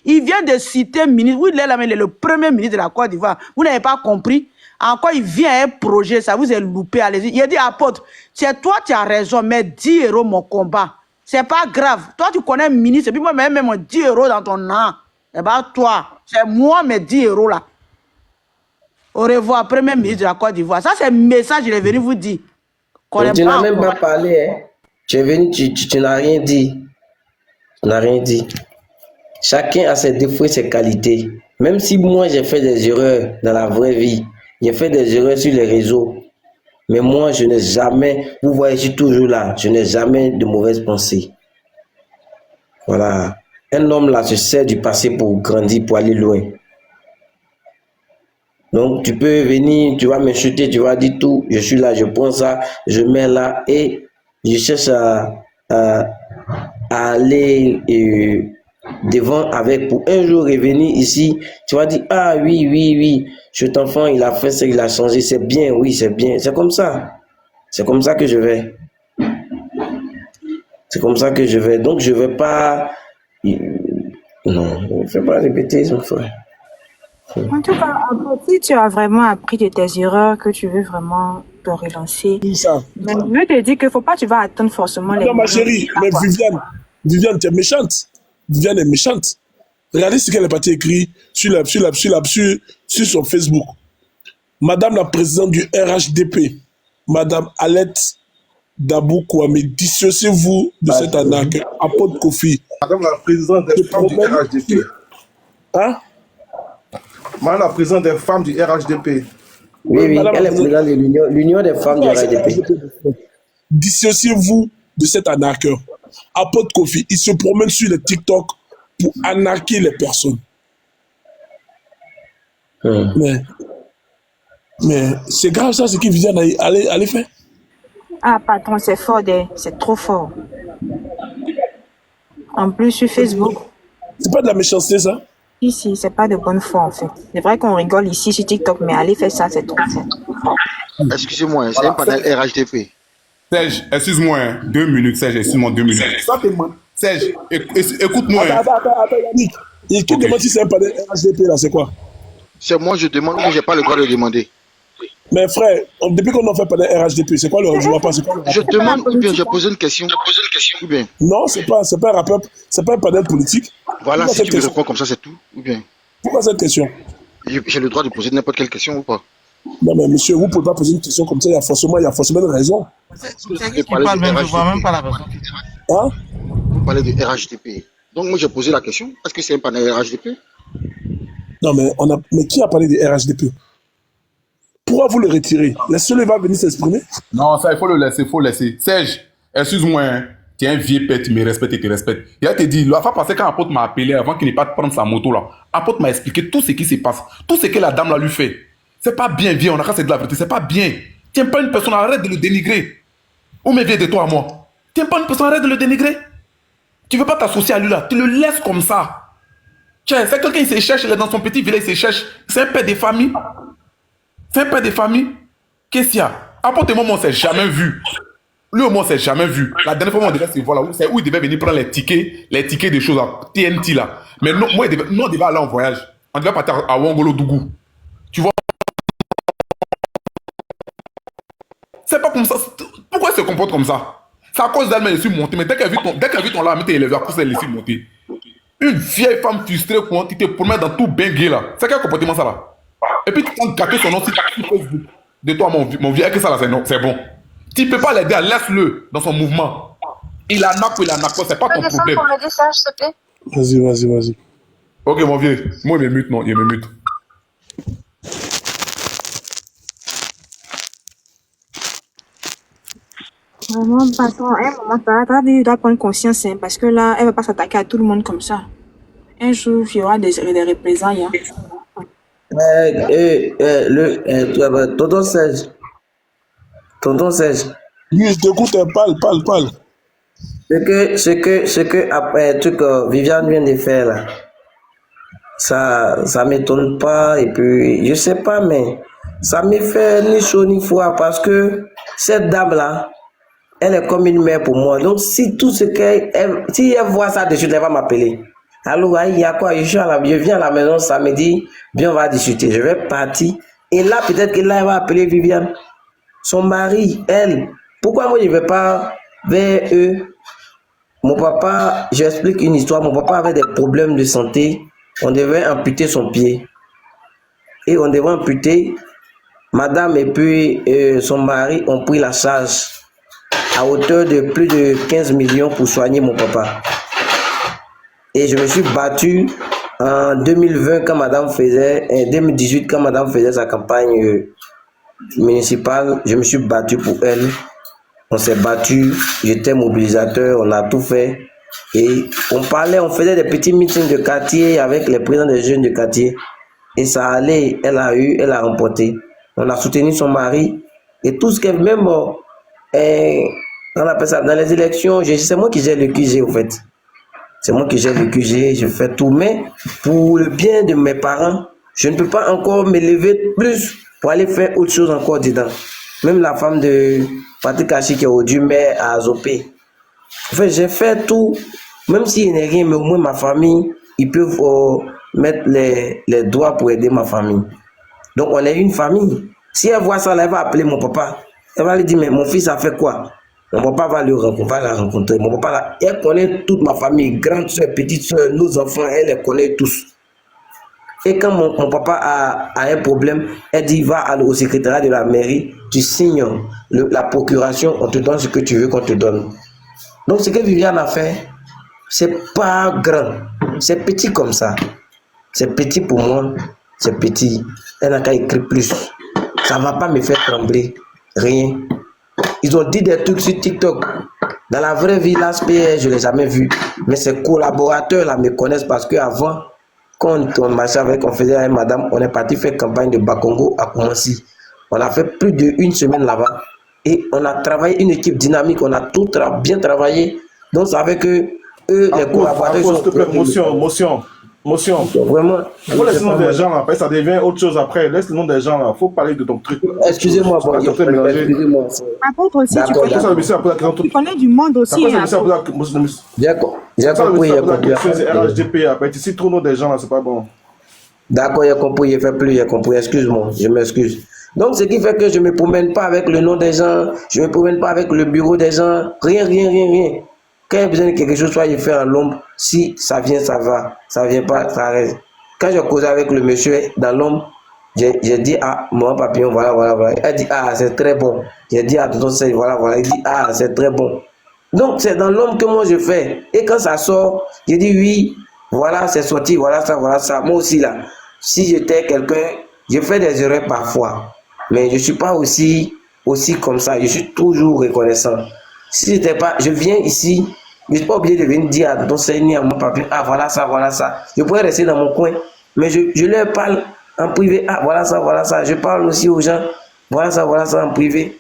Il vient de citer ministre. Oui, il est là, mais il est le premier ministre de la Côte d'Ivoire. Vous n'avez pas compris. Encore, il vient à un projet, ça vous est loupé, allez-y. Il a dit, apôtre, c'est toi, tu as raison, mais 10 euros mon combat. C'est pas grave. Toi, tu connais le ministre, et puis moi, même 10 euros dans ton nom. Eh bien, toi, c'est moi, mes 10 euros là. Au revoir, premier ministre de la Côte d'Ivoire. Ça, c'est un message, il est venu vous dire. Tu n'as même pas parlé, hein. Tu es venu, tu n'as rien dit. Tu n'as rien dit. Chacun a ses défauts et ses qualités. Même si moi, j'ai fait des erreurs dans la vraie vie, j'ai fait des erreurs sur les réseaux. Mais moi, je n'ai jamais, vous voyez, je suis toujours là, je n'ai jamais de mauvaises pensées. Voilà. Un homme là se sert du passé pour grandir, pour aller loin. Donc tu peux venir, tu vas m'insulter, tu vas dire tout, je suis là, je prends ça, je mets là et je cherche à aller devant avec pour un jour revenir ici, tu vas dire ah oui, cet enfant il a fait ça, il a changé, c'est bien, oui c'est bien, c'est comme ça que je vais. C'est comme ça que je vais. Donc je vais pas, non, je ne vais pas répéter mon frère. En tout cas, si tu as vraiment appris de tes erreurs, que tu veux vraiment te relancer, mais je te dis qu'il ne faut pas, tu vas attendre forcément les... Non, ma chérie, mais Viviane, tu es méchante. Viviane est méchante. Regardez ce qu'elle est partie écrire sur son Facebook. Madame la présidente du RHDP, Madame Alette Dabou Kouame, dissociez-vous de cette arnaque. Apôtre Kofi. Madame la présidente des femmes du RHDP. Hein? Madame la présidente des femmes du RHDP. Oui, elle est présidente de l'Union des femmes du RHDP. Dissociez-vous de cet arnaqueur. Apôtre Kofi, il se promène sur les TikTok pour arnaquer les personnes. Mais c'est grave ça, ce qu'il vient aller faire. Ah, patron, c'est fort, c'est trop fort. En plus, sur Facebook. C'est pas de la méchanceté, ça? Ici, c'est pas de bonne foi, en fait. C'est vrai qu'on rigole ici sur TikTok, mais aller faire ça, c'est trop fort. Excusez-moi, c'est un panel RHDP. Serge, excuse-moi, 2 minutes, Serge, excuse-moi, 2 minutes. Serge, écoute-moi. Attends, Yannick. Qui demande si c'est un panel RHDP, là, c'est quoi? C'est moi, je demande, mais j'ai pas le droit de demander. Mais frère, depuis qu'on a fait panel RHDP, c'est quoi le... Je vois pas, c'est quoi le... Je demande ou bien j'ai posé une question. Ou bien. Non, c'est pas un rappeur, c'est pas un panel politique. Voilà, si tu me réponds comme ça, c'est tout. Ou bien. Pourquoi cette question? J'ai le droit de poser n'importe quelle question ou pas? Non, mais monsieur, vous ne pouvez pas poser une question comme ça, il y a forcément une raison. Vous parlez de RHDP. Donc moi j'ai posé la question, est-ce que c'est un panel RHDP? Non, mais qui a parlé de RHDP? Pourquoi vous le retirez? Laissez-le va venir s'exprimer. Non, ça, il faut le laisser, Serge, excuse-moi, hein. Tu es un vieux père, tu me respectes et tu respectes. Il a te dit, la fois passée quand Apôtre m'a appelé avant qu'il n'ait pas de prendre sa moto là, Apôtre m'a expliqué tout ce qui se passe, tout ce que la dame là lui fait. C'est pas bien, viens, on a cassé de la vérité, c'est pas bien. Tiens pas une personne, arrête de le dénigrer. Ou me viens de toi à moi. Tiens pas une personne, arrête de le dénigrer. Tu veux pas t'associer à lui là, tu le laisses comme ça. Tiens, c'est quelqu'un qui se cherche, il est dans son petit village, il se cherche. C'est un père de famille. C'est un père de famille. Qu'est-ce qu'il y a? Apporte moi, on s'est jamais vu. Lui, au moins, on s'est jamais vu. La dernière fois, on devait se voir là, c'est où il devait venir prendre les tickets des choses à TNT là. Mais non, moi, on devait aller en voyage. On devait partir à Wangolo Dougou. Tu vois? C'est pas comme ça. Pourquoi elle se comporte comme ça? C'est à cause d'elle, mais elle est montée. Mais dès qu'elle vit ton là, elle t'est élevée à cause d'elle est montée. Une vieille femme frustrée, quand tu te promènes dans tout bengué là. C'est quel comportement ça là? Et puis tu peux gâter son nom sur Facebook. De toi, mon vieux, que ça là, c'est bon. Tu peux pas l'aider, laisse-le dans son mouvement. Il arnaque ou il arnaque pas, c'est pas ton problème. Vas-y. Ok, mon vieux. Moi, il me mute, non, il me mute. Vraiment, patron, un moment, tu dois prendre conscience, hein, parce que là, elle ne va pas s'attaquer à tout le monde comme ça. Un jour, il y aura des représailles. Tonton Serge. Oui, je t'écoute, parle. Ce que Viviane vient de faire là, ça m'étonne pas, et puis je sais pas, mais ça me fait ni chaud ni froid parce que cette dame là, elle est comme une mère pour moi. Donc si si elle voit ça dessus, elle va m'appeler. Alors il y a quoi? Je viens à la maison samedi, bien on va discuter. Je vais partir et là peut-être que là elle va appeler Viviane, son mari, elle. Pourquoi moi je ne vais pas vers eux? Mon papa, j'explique une histoire. Mon papa avait des problèmes de santé. On devait amputer son pied. Et on devait amputer. Madame et puis son mari ont pris la charge à hauteur de plus de 15 millions pour soigner mon papa. Et je me suis battu en 2020 quand madame faisait, en 2018 quand madame faisait sa campagne municipale. Je me suis battu pour elle. On s'est battu, j'étais mobilisateur, on a tout fait. Et on parlait, on faisait des petits meetings de quartier avec les présidents des jeunes de quartier. Et ça allait, elle a remporté. On a soutenu son mari. Et tout ce qu'elle, même, on appelle ça, dans les élections, c'est moi qui gère le QG, en fait. C'est moi qui gère le QG, je fais tout. Mais pour le bien de mes parents, je ne peux pas encore m'élever plus pour aller faire autre chose encore dedans. Même la femme de Patrick Kachi qui est au Dumais à Azopé. En fait, j'ai fait tout. Même s'il n'est rien, mais au moins ma famille, ils peuvent mettre les doigts pour aider ma famille. Donc on est une famille. Si elle voit ça, là, elle va appeler mon papa. Elle va lui dire, mais mon fils a fait quoi? Mon papa va la rencontrer. Mon papa, là, elle connaît toute ma famille, grande soeur, petite soeur, nos enfants, elle les connaît tous. Et quand mon papa a un problème, elle dit, va aller au secrétariat de la mairie, tu signes la procuration, on te donne ce que tu veux qu'on te donne. Donc ce que Viviane a fait, c'est pas grand, c'est petit comme ça. C'est petit pour moi, c'est petit. Elle n'a qu'à écrire plus. Ça ne va pas me faire trembler, rien. Ils ont dit des trucs sur TikTok. Dans la vraie vie, l'ASPR, je ne l'ai jamais vu. Mais ses collaborateurs là me connaissent parce qu'avant, quand on marchait avec, on faisait avec madame, on est parti faire campagne de Bakongo à Koumassi. On a fait plus d'une semaine là-bas. Et on a travaillé une équipe dynamique, on a tout bien travaillé. Donc ça fait que eux, les collaborateurs sont... S'il te plaît, motion. Vraiment. Il faut laisser le nom des gens là, après ça devient autre chose après. Laisse le nom des gens là, il faut parler de ton truc. Excusez-moi, excusez-moi. Apôtre aussi, tu connais du monde aussi. J'ai compris. C'est RHDP, après tu cites trop le nom des gens là, c'est pas bon. D'accord, j'ai compris, j'ai compris, excuse-moi, je m'excuse. Donc, ce qui fait que je ne me promène pas avec le nom des gens, je ne me promène pas avec le bureau des gens, rien. Quand il y a besoin de quelque chose, soit je fais à l'ombre, si ça vient, ça va, ça vient pas, ça reste. Quand je causais avec le monsieur dans l'ombre, j'ai dit, ah, mon papillon, voilà. Elle dit, ah, c'est très bon. J'ai dit, ah, tonton, voilà. Il dit, ah, c'est très bon. Donc, c'est dans l'ombre que moi je fais. Et quand ça sort, je dis, oui, voilà, c'est sorti, voilà ça. Moi aussi, là, si j'étais quelqu'un, je fais des erreurs parfois. Mais je ne suis pas aussi comme ça. Je suis toujours reconnaissant. Si j'étais pas, je viens ici, je ne suis pas obligé de venir dire à ton seigneur, à mon papier, ah voilà ça. Je pourrais rester dans mon coin, mais je leur parle en privé, ah voilà ça. Je parle aussi aux gens, voilà ça en privé.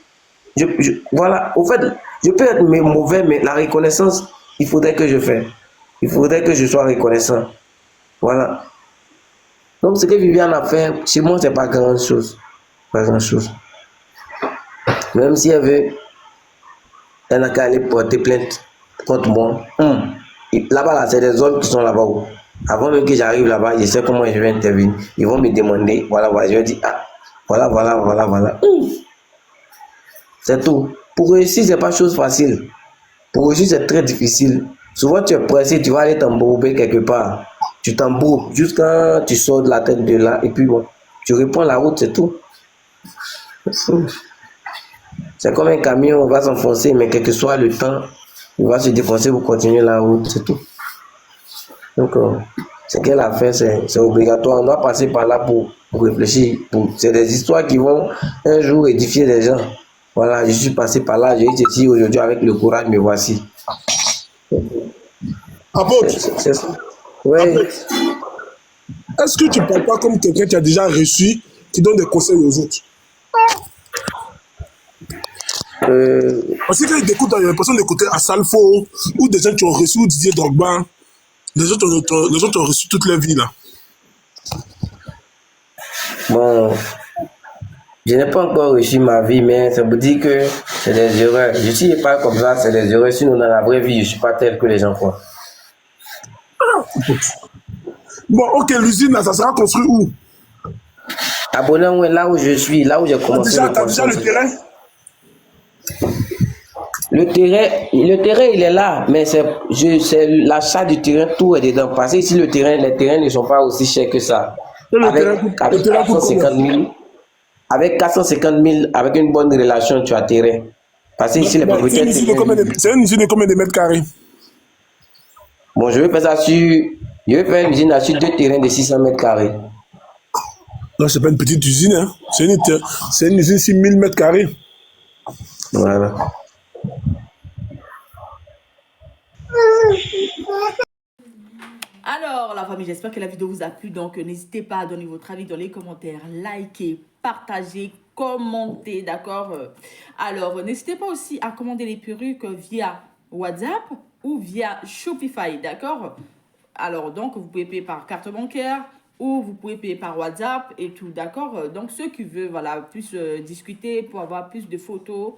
Voilà, au fait, je peux être mauvais, mais la reconnaissance, il faudrait que je fasse. Il faudrait que je sois reconnaissant. Voilà. Donc ce que Viviane a fait, chez moi, c'est pas grand chose. Pas grand chose. Même si elle veut, elle n'a qu'à aller porter plainte contre moi. Là-bas, là, c'est des hommes qui sont là-bas. Avant même que j'arrive là-bas, je sais comment je vais intervenir. Ils vont me demander, voilà, je vais dire, ah, voilà. C'est tout. Pour réussir, c'est pas chose facile. Pour réussir, c'est très difficile. Souvent, tu es pressé, tu vas aller t'embourber quelque part. Tu t'embourbes jusqu'à tu sors de la tête de là, et puis bon, tu reprends la route, c'est tout. C'est comme un camion, on va s'enfoncer, mais quel que soit le temps, il va se défoncer pour continuer la route, c'est tout. Donc, ce qu'elle a fait, c'est obligatoire. On doit passer par là pour réfléchir. C'est des histoires qui vont un jour édifier les gens. Voilà, je suis passé par là, j'ai été ici aujourd'hui avec le courage, me voici. Apôtre, c'est ça. Oui. Est-ce que tu ne parles pas comme quelqu'un qui a déjà reçu, qui donne des conseils aux autres? Parce que quand ils t'écoutent, il y a l'impression d'écouter Assalfo ou des gens qui ont reçu Didier Drogba. Les autres ont reçu toute leur vie là. Bon, je n'ai pas encore reçu ma vie, mais ça vous dit que c'est des erreurs. Je suis pas comme ça, c'est des erreurs. Sinon, dans la vraie vie, je ne suis pas tel que les gens croient. Bon, ok, l'usine là, ça sera construit où? À Bonan, là où je suis, là où j'ai commencé. T'as déjà le terrain? Le terrain, il est là, mais c'est l'achat du terrain, tout est dedans. Parce que ici, les terrains ne sont pas aussi chers que ça. Avec 450 000, avec 000, avec une bonne relation, tu as terrain. Parce que ici, les propriétaires... C'est une usine de combien de mètres carrés? Bon, je vais faire une usine sur 2 terrains de 600 mètres carrés. Non, c'est pas une petite usine, hein. C'est une usine 6 000 mètres carrés. Voilà. Alors, la famille, j'espère que la vidéo vous a plu. Donc, n'hésitez pas à donner votre avis dans les commentaires, liker, partager, commenter, d'accord? Alors, n'hésitez pas aussi à commander les perruques via WhatsApp ou via Shopify, d'accord? Alors, donc, vous pouvez payer par carte bancaire ou vous pouvez payer par WhatsApp et tout, d'accord? Donc, ceux qui veulent, voilà, plus discuter pour avoir plus de photos,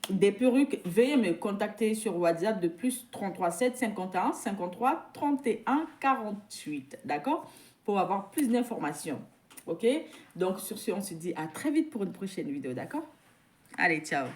des perruques, veuillez me contacter sur WhatsApp de plus 33 7 51 53 31 48, d'accord? Pour avoir plus d'informations, ok? Donc, sur ce, on se dit à très vite pour une prochaine vidéo, d'accord? Allez, ciao!